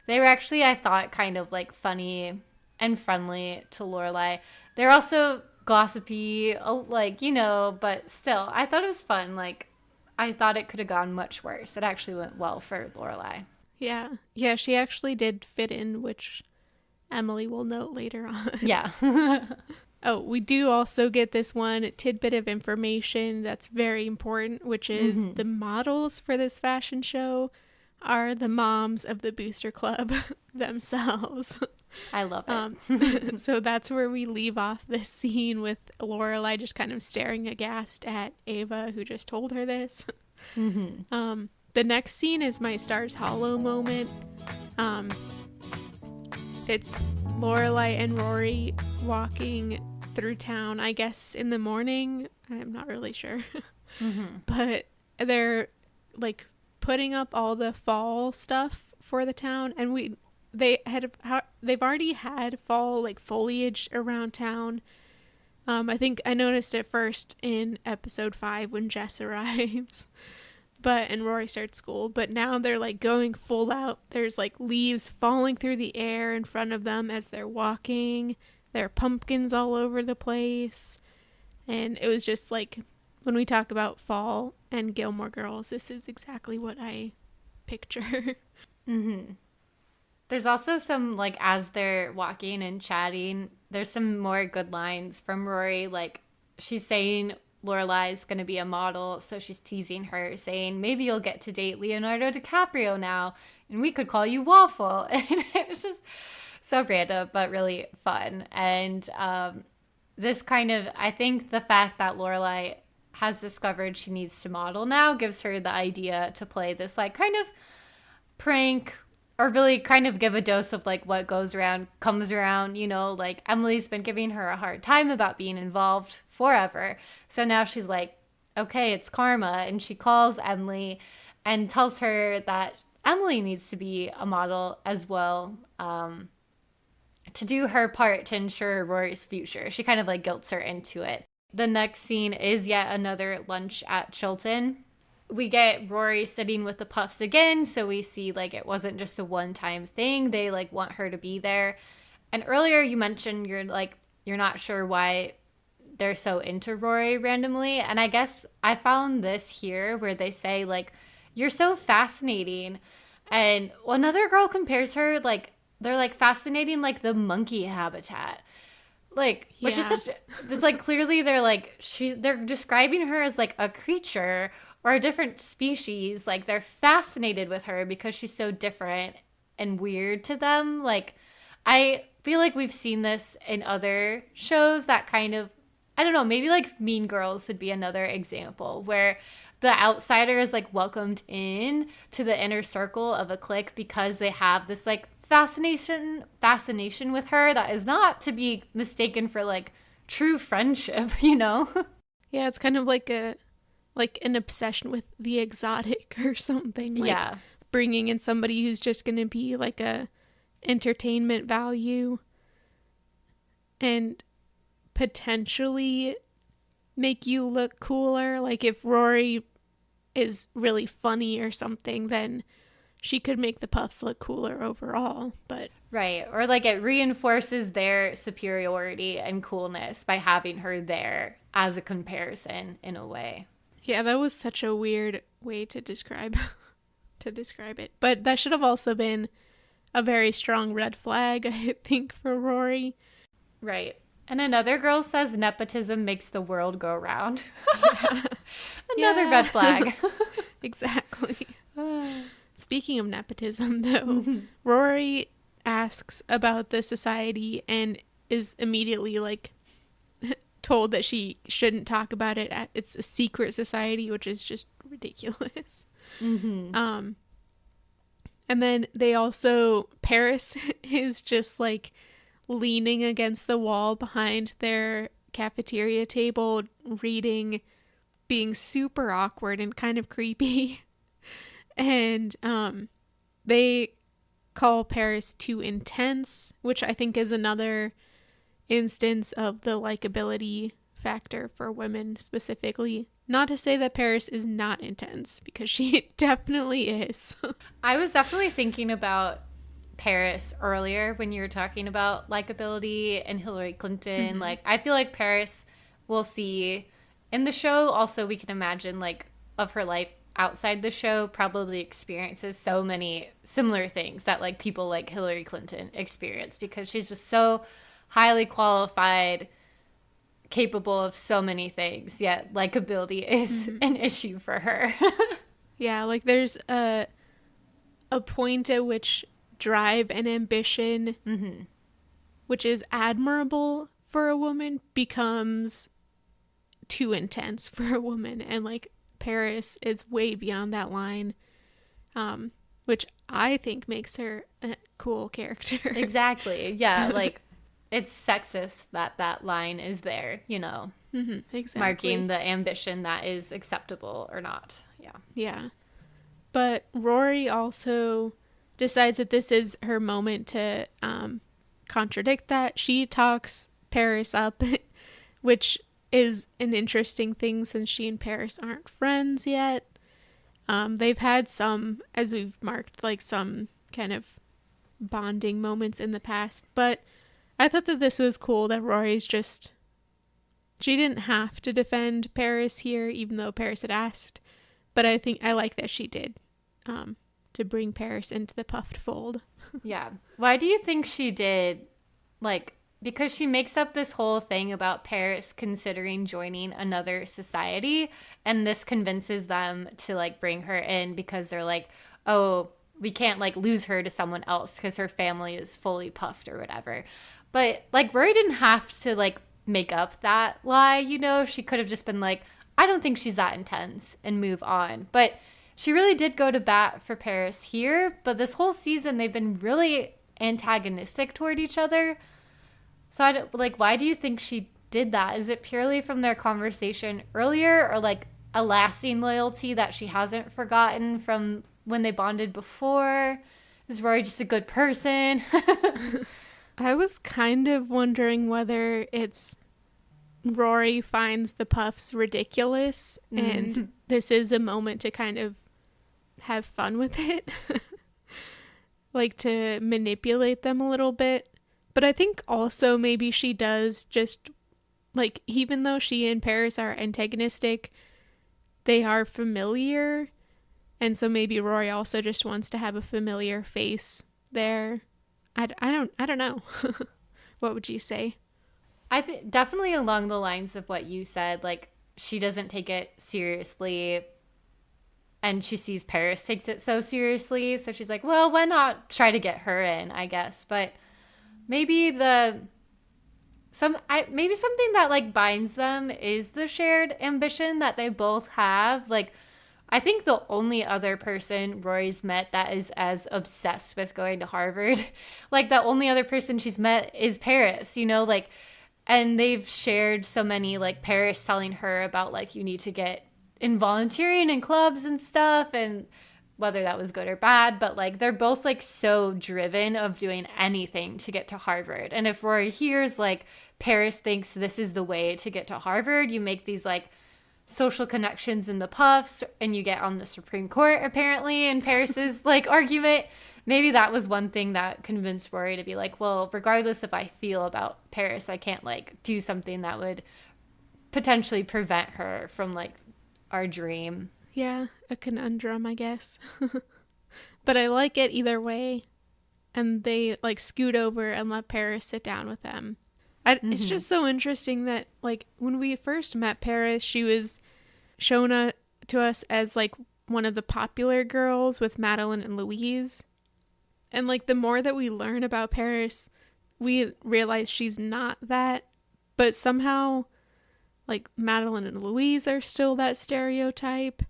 they were actually, I thought, kind of like funny and friendly to Lorelai. They're also gossipy, like, but still, I thought it was fun. Like, I thought it could have gone much worse. It actually went well for Lorelai. Yeah, she actually did fit in, which Emily will note later on. Yeah. Oh, we do also get this one tidbit of information that's very important, which is the models for this fashion show are the moms of the Booster Club themselves. I love it. So that's where we leave off this scene with Lorelai just kind of staring aghast at Ava, who just told her this. The next scene is my Stars Hollow moment. It's Lorelai and Rory walking through town, I guess in the morning. I'm not really sure. But they're like putting up all the fall stuff for the town, and they've already had fall like foliage around town. I think I noticed it first in episode 5 when Jess arrives. And Rory starts school, but now they're like going full out. There's like leaves falling through the air in front of them as they're walking. There are pumpkins all over the place. And it was just like, when we talk about fall and Gilmore Girls, this is exactly what I picture. There's also some, like, as they're walking and chatting, there's some more good lines from Rory. Like, she's saying Lorelai's going to be a model, so she's teasing her, saying, maybe you'll get to date Leonardo DiCaprio now, and we could call you Waffle. And it was just so random, but really fun. And this kind of, I think the fact that Lorelai has discovered she needs to model now gives her the idea to play this, like, kind of prank, or really kind of give a dose of, like, what goes around comes around, like, Emily's been giving her a hard time about being involved forever. So now she's like, okay, it's karma. And she calls Emily and tells her that Emily needs to be a model as well, to do her part to ensure Rory's future. She kind of like guilts her into it. The next scene is yet another lunch at Chilton. We get Rory sitting with the Puffs again, so we see like it wasn't just a one-time thing. They like want her to be there. And earlier you mentioned you're not sure why they're so into Rory randomly. And I guess I found this here where they say like, you're so fascinating. And another girl compares her like, they're like fascinating like the monkey habitat. Like, which is such, it's like clearly they're describing her as like a creature or a different species. Like they're fascinated with her because she's so different and weird to them. Like, I feel like we've seen this in other shows that kind of, I don't know, maybe like Mean Girls would be another example where the outsider is like welcomed in to the inner circle of a clique because they have this like fascination with her that is not to be mistaken for like true friendship, you know? Yeah, it's kind of like an obsession with the exotic or something. Like yeah. Bringing in somebody who's just going to be like a entertainment value and potentially make you look cooler. Like if Rory is really funny or something, then she could make the Puffs look cooler overall. But right, or like it reinforces their superiority and coolness by having her there as a comparison in a way. Yeah, that was such a weird way to describe it. But that should have also been a very strong red flag, I think, for Rory. Right. And another girl says nepotism makes the world go round. Yeah. Another red flag. Exactly. Speaking of nepotism, though, Rory asks about the society and is immediately like told that she shouldn't talk about it. It's a secret society, which is just ridiculous. Mm-hmm. And then they also, Paris is just like leaning against the wall behind their cafeteria table, reading, being super awkward and kind of creepy. And they call Paris too intense, which I think is another instance of the likability factor for women specifically. Not to say that Paris is not intense, because she definitely is. I was definitely thinking about Paris earlier when you were talking about likability and Hillary Clinton. Mm-hmm. Like, I feel like Paris will see in the show. Also, we can imagine like of her life outside the show probably experiences so many similar things that like people like Hillary Clinton experience, because she's just so highly qualified, capable of so many things, yet likability is an issue for her. Yeah, like there's a point at which drive and ambition, which is admirable for a woman, becomes too intense for a woman. And like Paris is way beyond that line, which I think makes her a cool character. Exactly. Yeah, like it's sexist that line is there, you know. Exactly. Marking the ambition that is acceptable or not. Yeah. But Rory also decides that this is her moment to contradict that. She talks Paris up, which is an interesting thing since she and Paris aren't friends yet. They've had some, as we've marked, like some kind of bonding moments in the past. But I thought that this was cool that Rory's just... She didn't have to defend Paris here, even though Paris had asked. But I think I like that she did, to bring Paris into the Puffed fold. Yeah. Why do you think she did? Like, because she makes up this whole thing about Paris considering joining another society, and this convinces them to like bring her in because they're like, oh, we can't like lose her to someone else because her family is fully puffed or whatever. But like Rory didn't have to like make up that lie, you know. She could have just been like, I don't think she's that intense, and move on. But she really did go to bat for Paris here. But this whole season they've been really antagonistic toward each other. So why do you think she did that? Is it purely from their conversation earlier, or like a lasting loyalty that she hasn't forgotten from when they bonded before? Is Rory just a good person? I was kind of wondering whether it's Rory finds the Puffs ridiculous and this is a moment to kind of have fun with it. Like to manipulate them a little bit. But I think also maybe she does just, like, even though she and Paris are antagonistic, they are familiar. And so maybe Rory also just wants to have a familiar face there. I don't know. What would you say? I think definitely along the lines of what you said, like she doesn't take it seriously and she sees Paris takes it so seriously. So she's like, well, why not try to get her in, I guess. But maybe maybe something that like binds them is the shared ambition that they both have. Like, I think the only other person Rory's met that is as obsessed with going to Harvard, like the only other person she's met is Paris, you know, like, and they've shared so many, like Paris telling her about like, you need to get in volunteering in clubs and stuff, and whether that was good or bad, but like they're both like so driven of doing anything to get to Harvard. And if Rory hears like Paris thinks this is the way to get to Harvard, you make these like social connections in the Puffs and you get on the Supreme Court apparently in Paris's like argument. Maybe that was one thing that convinced Rory to be like, well, regardless if I feel about Paris, I can't like do something that would potentially prevent her from like our dream. Yeah, a conundrum, I guess. But I like it either way. And they like scoot over and let Paris sit down with them. It's just so interesting that like when we first met Paris, she was shown to us as like one of the popular girls with Madeline and Louise. And like the more that we learn about Paris, we realize she's not that. But somehow like Madeline and Louise are still that stereotype.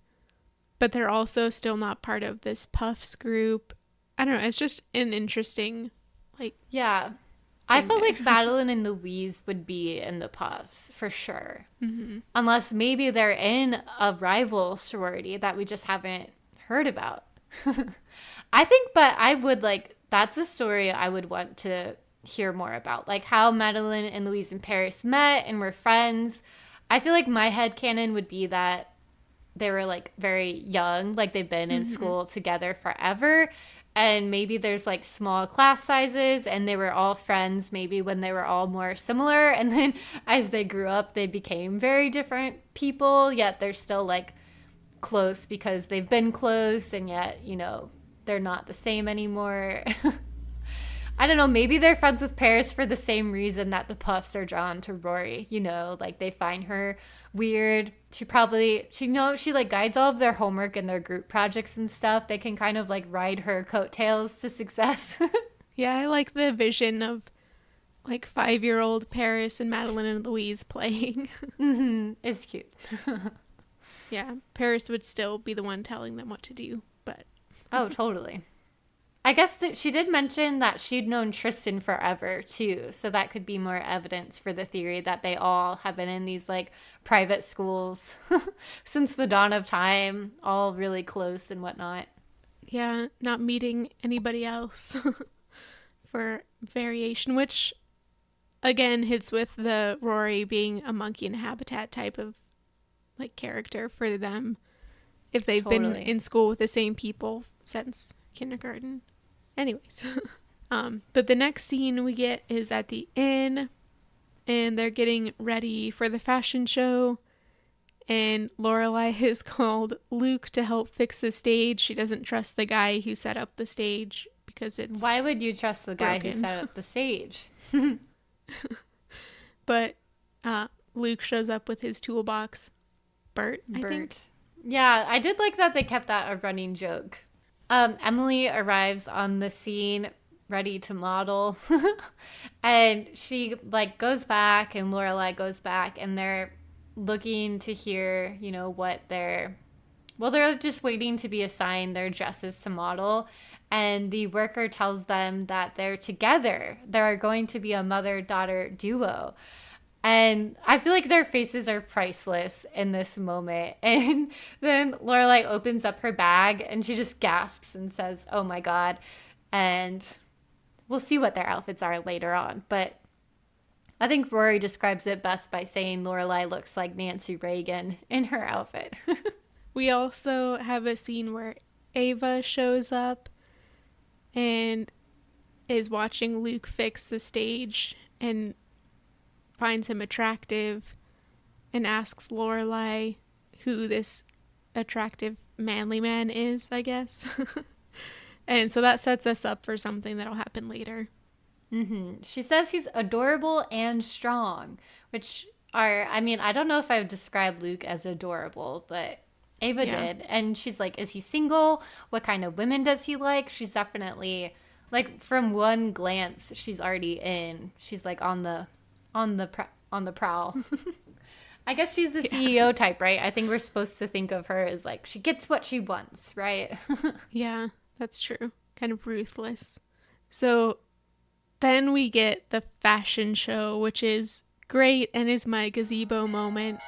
But they're also still not part of this Puffs group. I don't know. It's just an interesting, like... Yeah. I felt like Madeline and Louise would be in the Puffs for sure. Mm-hmm. Unless maybe they're in a rival sorority that we just haven't heard about. I think, but I would like, that's a story I would want to hear more about. Like how Madeline and Louise and Paris met and were friends. I feel like my headcanon would be that they were like very young, like they've been in school together forever. And maybe there's like small class sizes and they were all friends maybe when they were all more similar. And then as they grew up, they became very different people, yet they're still like close because they've been close and yet, you know, they're not the same anymore. I don't know, maybe they're friends with Paris for the same reason that the Puffs are drawn to Rory, you know, like they find her weird. She like guides all of their homework and their group projects and stuff. They can kind of like ride her coattails to success. Yeah, I like the vision of like 5-year-old Paris and Madeline and Louise playing. It's cute. Yeah, Paris would still be the one telling them what to do, but... Oh, totally. I guess that she did mention that she'd known Tristan forever, too. So that could be more evidence for the theory that they all have been in these, like, private schools since the dawn of time, all really close and whatnot. Yeah, not meeting anybody else for variation, which, again, hits with the Rory being a monkey in a habitat type of, like, character for them. If they've been in school with the same people since kindergarten. Anyways, but the next scene we get is at the inn, and they're getting ready for the fashion show, and Lorelai has called Luke to help fix the stage. She doesn't trust the guy who set up the stage because it's Why would you trust the guy broken. who set up the stage? But Luke shows up with his toolbox. Bert, I think. Yeah, I did like that they kept that a running joke. Emily arrives on the scene ready to model and she like goes back and Lorelai goes back and they're looking to hear, you know, what they're just waiting to be assigned their dresses to model. And the worker tells them that they're together. They're going to be a mother-daughter duo. And I feel like their faces are priceless in this moment. And then Lorelai opens up her bag and she just gasps and says, "Oh my God." And we'll see what their outfits are later on. But I think Rory describes it best by saying Lorelai looks like Nancy Reagan in her outfit. We also have a scene where Ava shows up and is watching Luke fix the stage and finds him attractive and asks Lorelai who this attractive manly man is, I guess. And so that sets us up for something that'll happen later. She says he's adorable and strong, which are, I mean, I don't know if I would describe Luke as adorable, but Ava did. And she's like, is he single? What kind of women does he like? She's definitely, like, from one glance, she's already in. She's like on the prowl. I guess she's the CEO type, right? I think we're supposed to think of her as like, she gets what she wants, right? Yeah, that's true. Kind of ruthless. So then we get the fashion show, which is great and is my gazebo moment.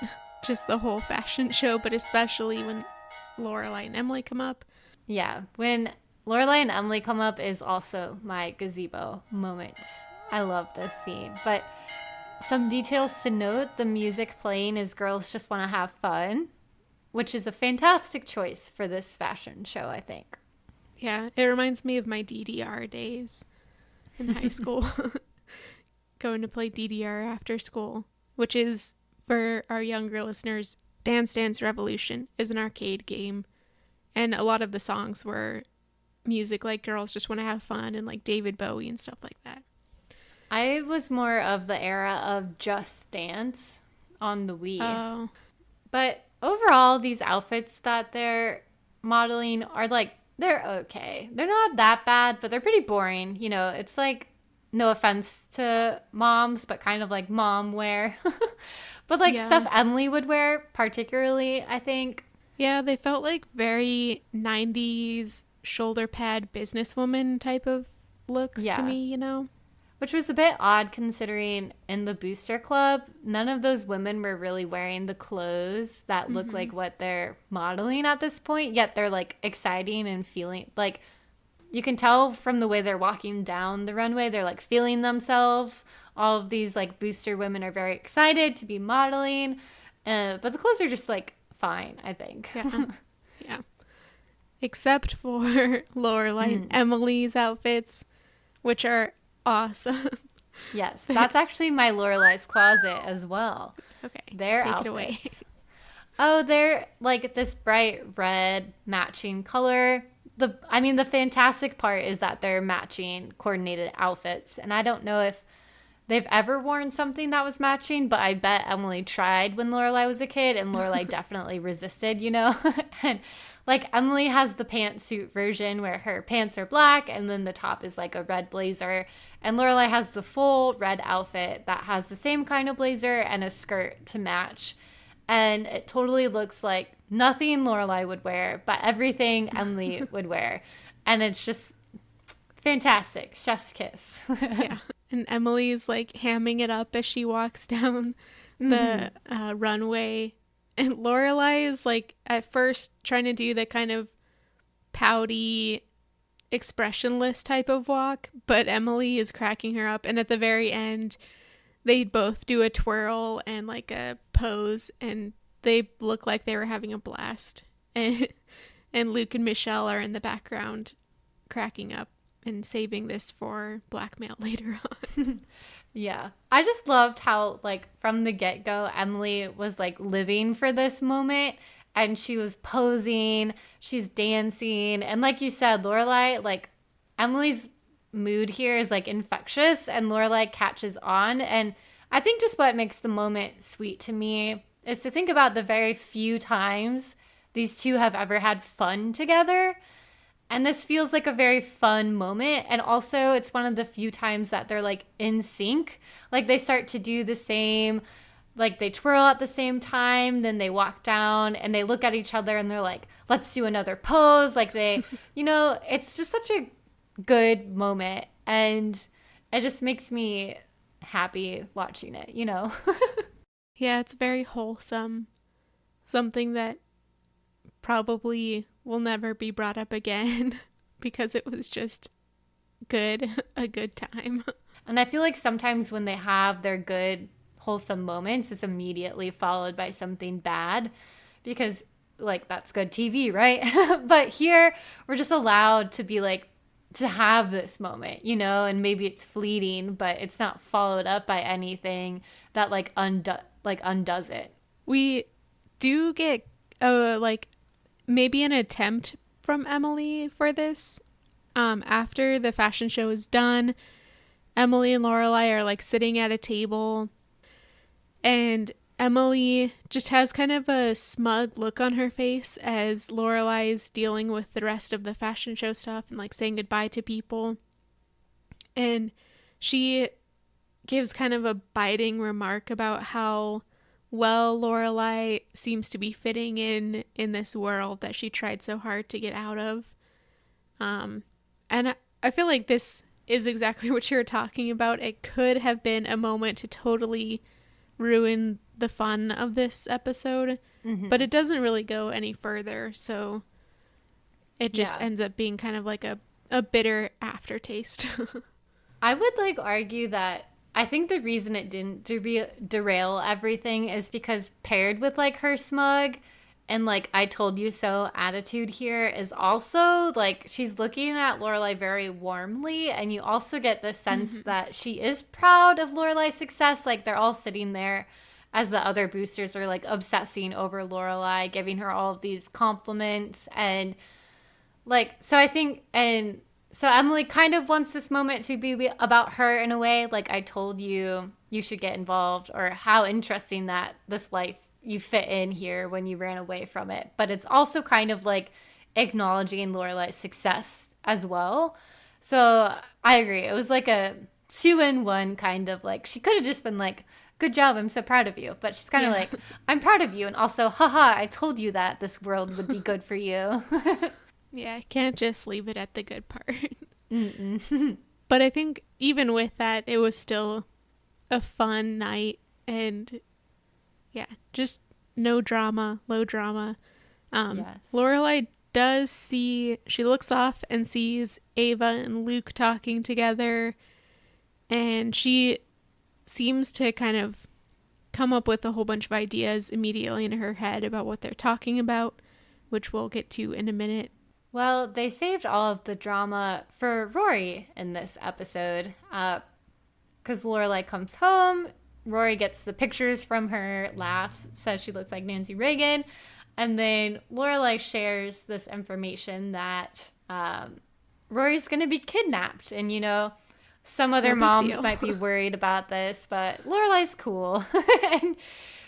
Just the whole fashion show, but especially when Lorelai and Emily come up. Yeah, when Lorelai and Emily come up is also my gazebo moment. I love this scene. But some details to note, the music playing is Girls Just Want to Have Fun, which is a fantastic choice for this fashion show, I think. Yeah, it reminds me of my DDR days in high school. Going to play DDR after school, which is, for our younger listeners, Dance Dance Revolution is an arcade game. And a lot of the songs were music like Girls Just Want to Have Fun and like David Bowie and stuff like that. I was more of the era of Just Dance on the Wii. Oh. But overall, these outfits that they're modeling are like, they're okay. They're not that bad, but they're pretty boring. You know, it's like, no offense to moms, but kind of like mom wear. But like stuff Emily would wear, particularly, I think. Yeah, they felt like very 90s shoulder pad businesswoman type of looks to me, you know? Which was a bit odd considering in the Booster Club, none of those women were really wearing the clothes that look like what they're modeling at this point, yet they're like exciting and feeling like, you can tell from the way they're walking down the runway, they're like feeling themselves. All of these like Booster women are very excited to be modeling, but the clothes are just like fine, I think. Yeah. Except for Lorelai and Emily's outfits, which are awesome. Yes, that's actually my Lorelai's closet as well. Okay, their take outfits. it away. Oh, they're like this bright red matching color. The fantastic part is that they're matching coordinated outfits. And I don't know if they've ever worn something that was matching, but I bet Emily tried when Lorelai was a kid, and Lorelai definitely resisted, you know? And like Emily has the pantsuit version where her pants are black and then the top is like a red blazer. And Lorelai has the full red outfit that has the same kind of blazer and a skirt to match. And it totally looks like nothing Lorelai would wear, but everything Emily would wear. And it's just fantastic. Chef's kiss. Yeah. And Emily's like hamming it up as she walks down the runway. And Lorelai is like at first trying to do the kind of pouty, expressionless type of walk, but Emily is cracking her up. And at the very end, they both do a twirl and like a pose, and they look like they were having a blast. And Luke and Michelle are in the background cracking up and saving this for blackmail later on. Yeah. I just loved how, like, from the get-go, Emily was, like, living for this moment, and she was posing, she's dancing, and like you said, Lorelai, like, Emily's mood here is, like, infectious, and Lorelai catches on, and I think just what makes the moment sweet to me is to think about the very few times these two have ever had fun together. And this feels like a very fun moment. And also it's one of the few times that they're like in sync. Like they start to do the same, like they twirl at the same time. Then they walk down and they look at each other and they're like, let's do another pose. Like they, you know, it's just such a good moment. And it just makes me happy watching it, you know? Yeah, it's very wholesome. Something that probably will never be brought up again because it was just good, a good time. And I feel like sometimes when they have their good, wholesome moments, it's immediately followed by something bad because, like, that's good TV, right? But here, we're just allowed to be like, to have this moment, you know, and maybe it's fleeting, but it's not followed up by anything that undoes it. We do get like maybe an attempt from Emily for this. After the fashion show is done, Emily and Lorelai are like sitting at a table, and Emily just has kind of a smug look on her face as Lorelai is dealing with the rest of the fashion show stuff and like saying goodbye to people. And she gives kind of a biting remark about how well Lorelai seems to be fitting in this world that she tried so hard to get out of. And I feel like this is exactly what you're talking about. It could have been a moment to totally ruin the fun of this episode, but it doesn't really go any further, so it just ends up being kind of like a bitter aftertaste. I would like argue that I think the reason it didn't derail everything is because paired with like her smug and like I told you so attitude here is also like she's looking at Lorelai very warmly, and you also get the sense that she is proud of Lorelai's success. Like they're all sitting there as the other boosters are like obsessing over Lorelai, giving her all of these compliments, and like so I think and so Emily kind of wants this moment to be about her in a way, like I told you you should get involved, or how interesting that this life you fit in here when you ran away from it. But it's also kind of like acknowledging Lorelai's success as well. So I agree. It was like a 2-in-1 kind of like, she could have just been like, good job, I'm so proud of you. But she's kind of like, I'm proud of you. And also, haha, I told you that this world would be good for you. Yeah, I can't just leave it at the good part. But I think even with that, it was still a fun night, and yeah, just no drama, low drama. Yes. Lorelai she looks off and sees Ava and Luke talking together, and she seems to kind of come up with a whole bunch of ideas immediately in her head about what they're talking about, which we'll get to in a minute. Well, they saved all of the drama for Rory in this episode, because Lorelai comes home. Rory gets the pictures from her, laughs, says she looks like Nancy Reagan. And then Lorelai shares this information that Rory's going to be kidnapped. And, you know, some other moms might be worried about this, but Lorelai's cool. And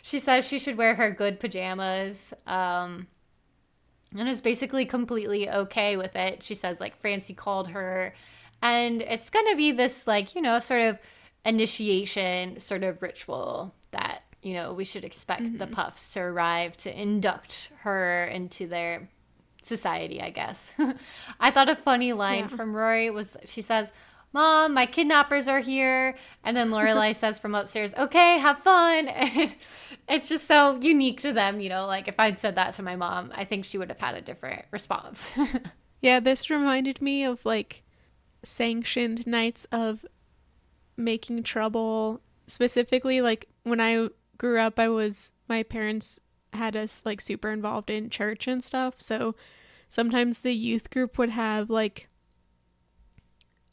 she says she should wear her good pajamas and is basically completely okay with it. She says, like, Francie called her. And it's going to be this, like, you know, sort of initiation sort of ritual that, you know, we should expect the Puffs to arrive to induct her into their society, I guess. I thought a funny line from Rory was, she says, Mom, my kidnappers are here. And then Lorelai says from upstairs, okay, have fun. And it's just so unique to them, you know, like if I'd said that to my mom, I think she would have had a different response. Yeah, this reminded me of like sanctioned nights of making trouble. Specifically, like when I grew up, my parents had us like super involved in church and stuff. So sometimes the youth group would have like,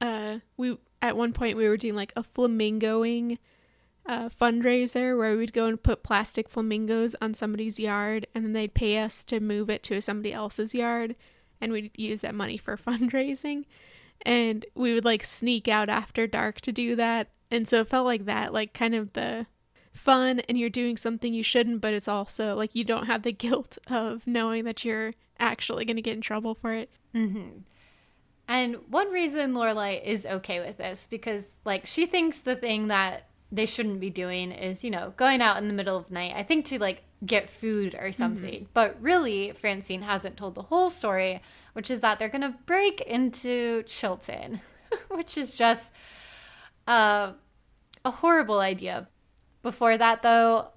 at one point we were doing like a flamingoing fundraiser where we'd go and put plastic flamingos on somebody's yard, and then they'd pay us to move it to somebody else's yard, and we'd use that money for fundraising. And we would like sneak out after dark to do that. And so it felt like that, like kind of the fun, and you're doing something you shouldn't, but it's also like you don't have the guilt of knowing that you're actually going to get in trouble for it. And one reason Lorelai is okay with this, because like she thinks the thing that they shouldn't be doing is, you know, going out in the middle of the night, I think to like get food or something. But really, Francine hasn't told the whole story, which is that they're going to break into Chilton, which is just a horrible idea. Before that, though,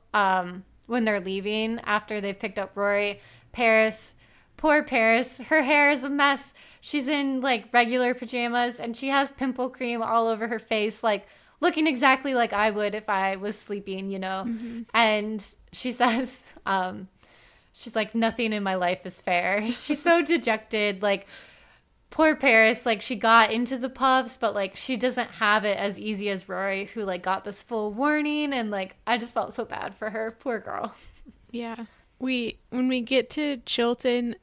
when they're leaving, after they've picked up Rory, Paris, poor Paris, her hair is a mess. She's in like regular pajamas and she has pimple cream all over her face, like looking exactly like I would if I was sleeping, you know? Mm-hmm. And she says, she's like, nothing in my life is fair. She's so dejected. Like, poor Paris, like she got into the puffs, but like she doesn't have it as easy as Rory, who like got this full warning. And like, I just felt so bad for her. Poor girl. Yeah. When we get to Chilton,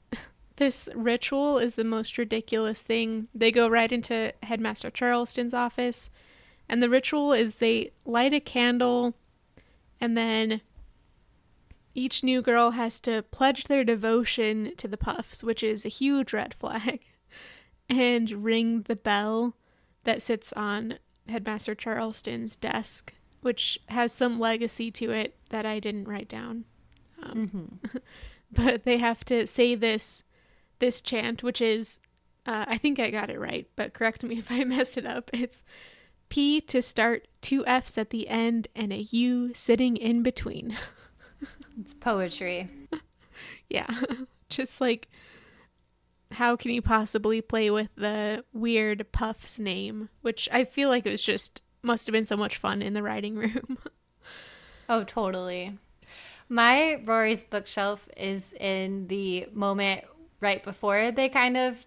this ritual is the most ridiculous thing. They go right into Headmaster Charleston's office, and the ritual is they light a candle, and then each new girl has to pledge their devotion to the puffs, which is a huge red flag, and ring the bell that sits on Headmaster Charleston's desk, which has some legacy to it that I didn't write down. But they have to say this chant, which is, I think I got it right, but correct me if I messed it up. It's P to start, 2 F's at the end, and a U sitting in between. It's poetry. Yeah. Just like, how can you possibly play with the weird Puff's name? Which I feel like it was just, must have been so much fun in the writing room. Oh, totally. My Rory's bookshelf is in the moment right before they kind of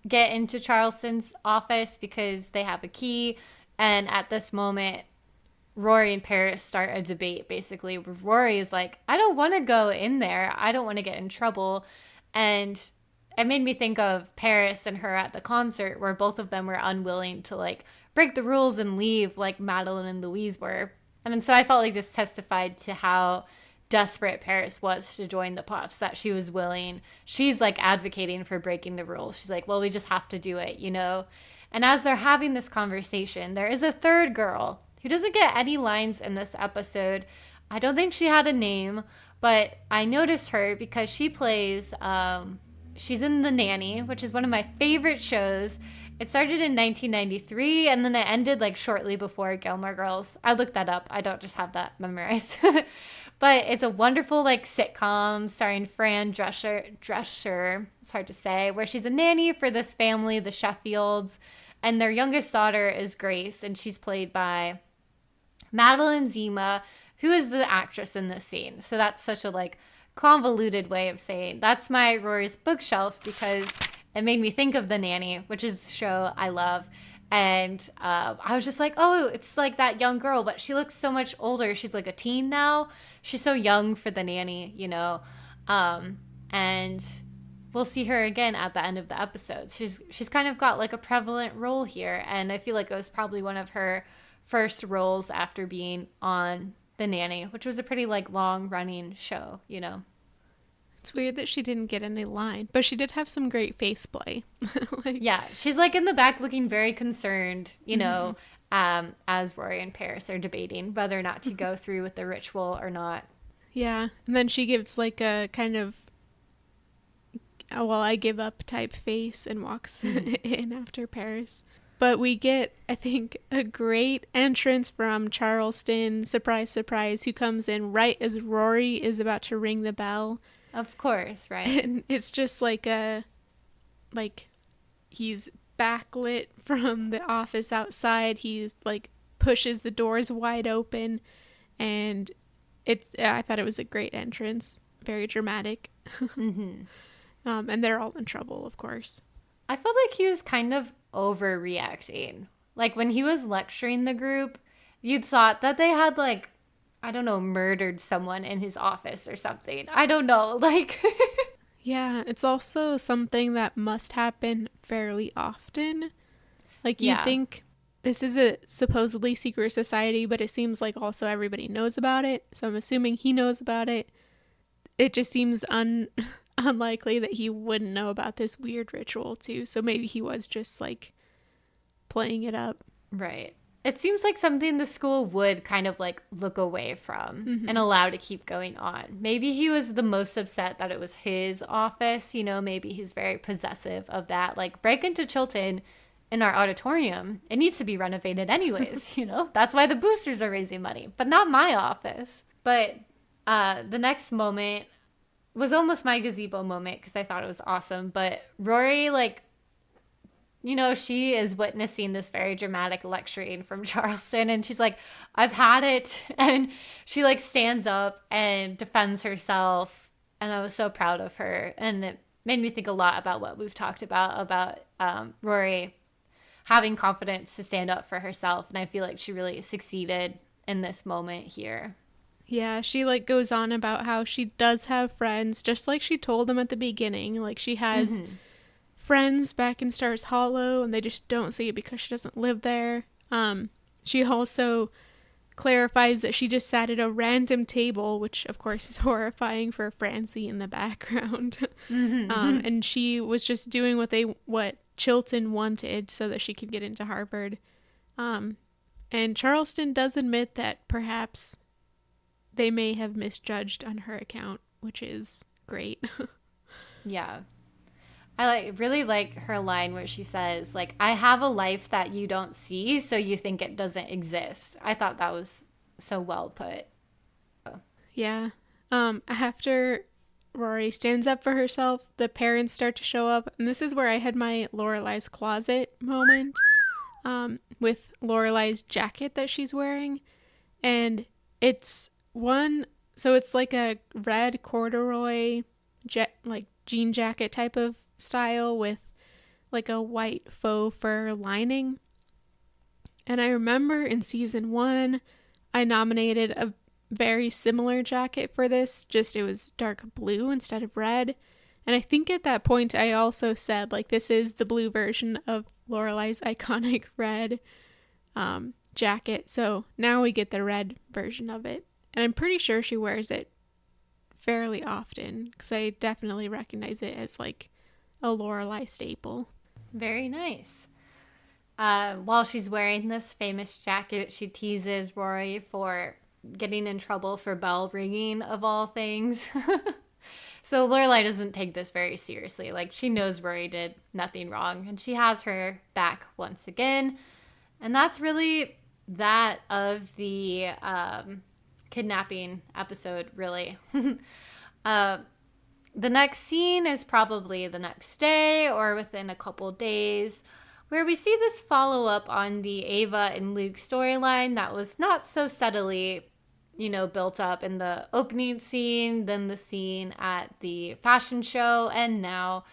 get into Charleston's office because they have a key. And at this moment, Rory and Paris start a debate, basically. Rory is like, I don't want to go in there. I don't want to get in trouble. And it made me think of Paris and her at the concert, where both of them were unwilling to like break the rules and leave like Madeline and Louise were. And so I felt like this testified to how desperate Paris was to join the Puffs, that she was willing. She's like advocating for breaking the rules. She's like, well, we just have to do it, you know? And as they're having this conversation, there is a third girl who doesn't get any lines in this episode. I don't think she had a name, but I noticed her because she plays, she's in The Nanny, which is one of my favorite shows. It started in 1993, and then it ended like shortly before Gilmore Girls. I looked that up. I don't just have that memorized. But it's a wonderful like sitcom starring Fran Drescher, it's hard to say, where she's a nanny for this family, the Sheffields, and their youngest daughter is Grace, and she's played by Madeline Zima, who is the actress in this scene. So that's such a like convoluted way of saying that's my Rory's bookshelves, because it made me think of The Nanny, which is a show I love. And I was just like, oh, it's like that young girl, but she looks so much older. She's like a teen now. She's so young for The Nanny, you know. And we'll see her again at the end of the episode. She's kind of got like a prevalent role here. And I feel like it was probably one of her first roles after being on The Nanny, which was a pretty like long running show, you know. It's weird that she didn't get any line, but she did have some great face play. Yeah, she's like in the back looking very concerned, you know, as Rory and Paris are debating whether or not to go through with the ritual or not. Yeah, and then she gives like a kind of, oh, well, I give up type face and walks in after Paris. But we get, I think, a great entrance from Charleston, surprise, surprise, who comes in right as Rory is about to ring the bell. Of course, right. And it's just like he's backlit from the office outside. He's like pushes the doors wide open, and I thought it was a great entrance, very dramatic. And they're all in trouble, of course. I felt like he was kind of overreacting. Like when he was lecturing the group, you'd thought that they had like, I don't know, murdered someone in his office or something. I don't know. Like, yeah, it's also something that must happen fairly often. Like, you think this is a supposedly secret society, but it seems like also everybody knows about it. So I'm assuming he knows about it. It just seems unlikely that he wouldn't know about this weird ritual too. So maybe he was just like playing it up. Right. It seems like something the school would kind of like look away from and allow to keep going on. Maybe he was the most upset that it was his office. You know, maybe he's very possessive of that. Like, break into Chilton in our auditorium. It needs to be renovated anyways, you know? That's why the boosters are raising money, but not my office. But the next moment was almost my gazebo moment because I thought it was awesome. But Rory, like, you know, she is witnessing this very dramatic lecturing from Charleston, and she's like, I've had it. And she like stands up and defends herself. And I was so proud of her. And it made me think a lot about what we've talked about Rory having confidence to stand up for herself. And I feel like she really succeeded in this moment here. Yeah, she like goes on about how she does have friends, just like she told them at the beginning. Like she has friends back in Stars Hollow, and they just don't see it because she doesn't live there. She also clarifies that she just sat at a random table, which of course is horrifying for Francie in the background. And she was just doing what Chilton wanted so that she could get into Harvard. And Charleston does admit that perhaps they may have misjudged on her account, which is great. Yeah. I really like her line where she says, like, I have a life that you don't see, so you think it doesn't exist. I thought that was so well put. Yeah. After Rory stands up for herself, the parents start to show up, and this is where I had my Lorelai's closet moment, with Lorelai's jacket that she's wearing, and it's like a red corduroy jean jacket type of style with like a white faux fur lining. And I remember in season 1, I nominated a very similar jacket for this, just it was dark blue instead of red. And I think at that point I also said, like, this is the blue version of Lorelai's iconic red jacket. So now we get the red version of it. And I'm pretty sure she wears it fairly often because I definitely recognize it as like a Lorelai staple. Very nice. While she's wearing this famous jacket, she teases Rory for getting in trouble for bell ringing, of all things. So Lorelai doesn't take this very seriously. Like, she knows Rory did nothing wrong, and she has her back once again. And that's really that of the kidnapping episode, really. The next scene is probably the next day or within a couple days, where we see this follow-up on the Ava and Luke storyline that was not so steadily, you know, built up in the opening scene, then the scene at the fashion show, and now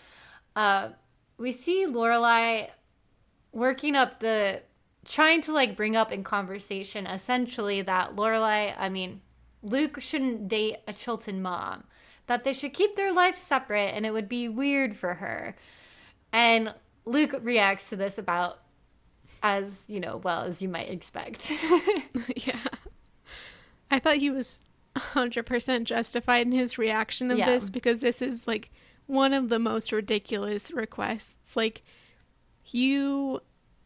we see Lorelai trying to like bring up in conversation essentially that Luke shouldn't date a Chilton mom, that they should keep their lives separate and it would be weird for her. And Luke reacts to this about as, you know, well as you might expect. Yeah. I thought he was 100% justified in his reaction of this, because this is like one of the most ridiculous requests. Like, you,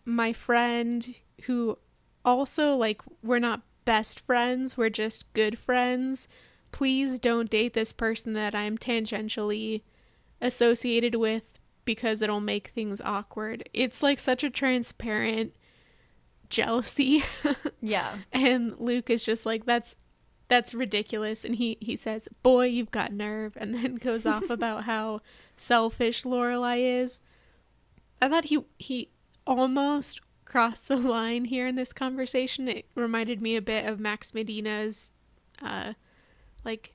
my friend, who also, like, we're not best friends, we're just good friends, please don't date this person that I'm tangentially associated with because it'll make things awkward. It's like such a transparent jealousy. Yeah. And Luke is just like, that's ridiculous. And he says, boy, you've got nerve, and then goes off about how selfish Lorelai is. I thought he almost crossed the line here in this conversation. It reminded me a bit of Max Medina's like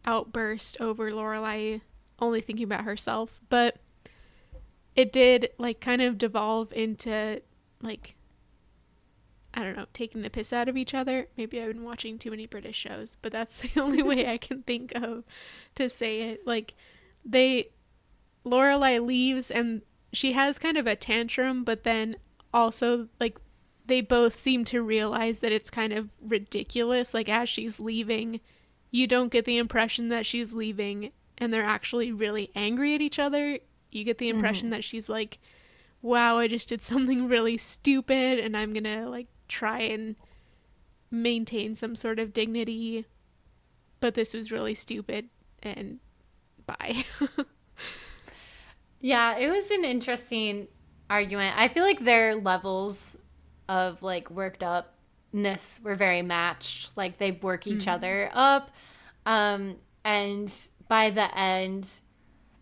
outburst over Lorelai only thinking about herself, but it did like kind of devolve into like, I don't know, taking the piss out of each other. Maybe I've been watching too many British shows, but that's the only way I can think of to say it. Like, Lorelai leaves and she has kind of a tantrum, but then also like they both seem to realize that it's kind of ridiculous. Like, as she's leaving, you don't get the impression that she's leaving and they're actually really angry at each other. You get the impression that she's like, wow, I just did something really stupid and I'm gonna like try and maintain some sort of dignity, but this was really stupid, and bye. Yeah, it was an interesting argument. I feel like their levels of like worked upness were very matched. Like they work each other up. And by the end,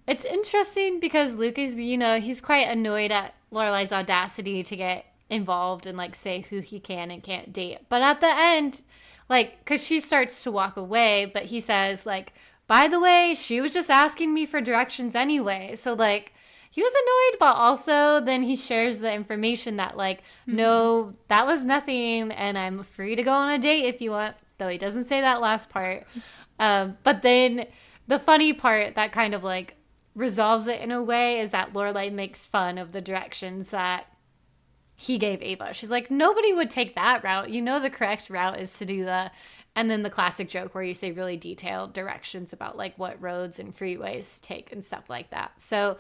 it's interesting because Luke is, he's quite annoyed at Lorelai's audacity to get involved and like say who he can and can't date. But at the end, like, because she starts to walk away, but he says like, by the way, she was just asking me for directions anyway. So like, he was annoyed, but also then he shares the information that like, no, that was nothing, and I'm free to go on a date if you want. Though he doesn't say that last part. But then the funny part that kind of like resolves it in a way is that Lorelai makes fun of the directions that he gave Ava. She's like, nobody would take that route. You know, the correct route is to do the, and then the classic joke where you say really detailed directions about like what roads and freeways to take and stuff like that. So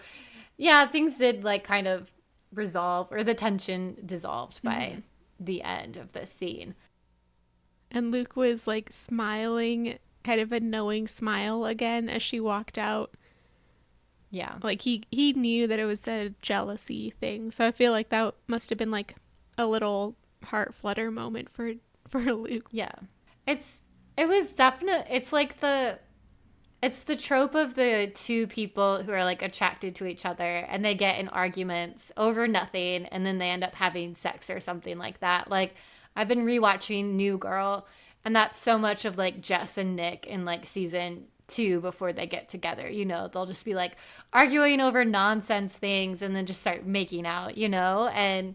yeah, things did like kind of resolve, or the tension dissolved by the end of this scene. And Luke was like smiling, kind of a knowing smile again as she walked out. Yeah. Like he knew that it was a jealousy thing. So I feel like that must have been like a little heart flutter moment for Luke. Yeah. It was definite. It's like it's the trope of the two people who are like attracted to each other and they get in arguments over nothing and then they end up having sex or something like that. Like I've been rewatching New Girl, and that's so much of like Jess and Nick in like season 2 before they get together. They'll just be like arguing over nonsense things and then just start making out, and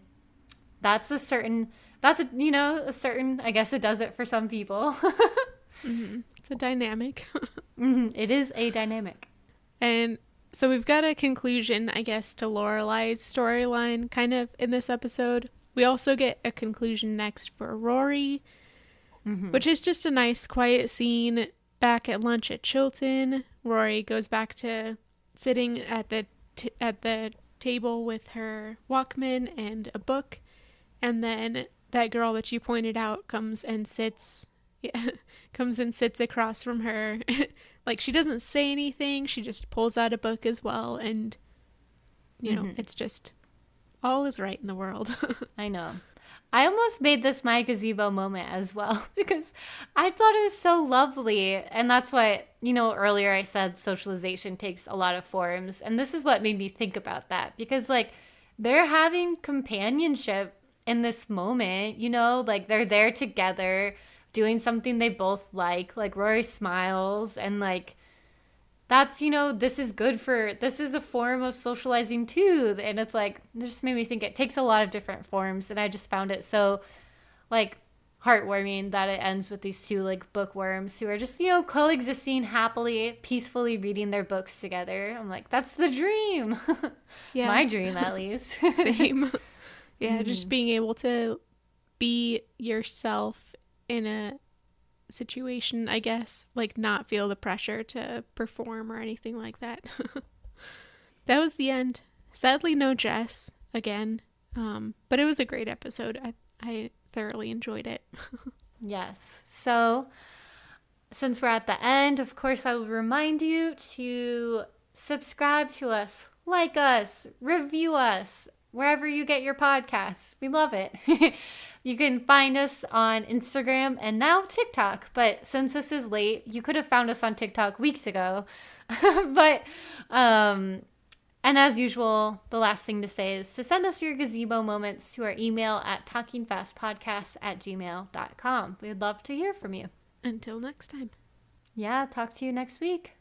that's a certain, I guess it does it for some people. It's a dynamic. It is a dynamic. And so we've got a conclusion, I guess, to Lorelai's storyline kind of in this episode. We also get a conclusion next for Rory, which is just a nice quiet scene back at lunch at Chilton. Rory goes back to sitting at the table with her Walkman and a book, and then that girl that you pointed out comes and sits across from her. Like, she doesn't say anything, she just pulls out a book as well, and it's just all is right in the world. I know. I almost made this my gazebo moment as well because I thought it was so lovely. And that's what, earlier I said socialization takes a lot of forms. And this is what made me think about that, because like they're having companionship in this moment, like they're there together doing something they both like Rory smiles, and like that's, this is a form of socializing too. And it's like, it just made me think it takes a lot of different forms. And I just found it so like heartwarming that it ends with these two like bookworms who are just, coexisting happily, peacefully reading their books together. I'm like, that's the dream. Yeah. My dream, at least. Same. Yeah. Just being able to be yourself in a situation, I guess, like not feel the pressure to perform or anything like that. That was the end. Sadly, no Jess again, but it was a great episode. I thoroughly enjoyed it. Yes. So since we're at the end, of course, I will remind you to subscribe to us, like us, review us, wherever you get your podcasts. We love it. You can find us on Instagram and now TikTok. But since this is late, you could have found us on TikTok weeks ago. But, and as usual, the last thing to say is to send us your gazebo moments to our email at talkingfastpodcasts@gmail.com. We'd love to hear from you. Until next time. Yeah, talk to you next week.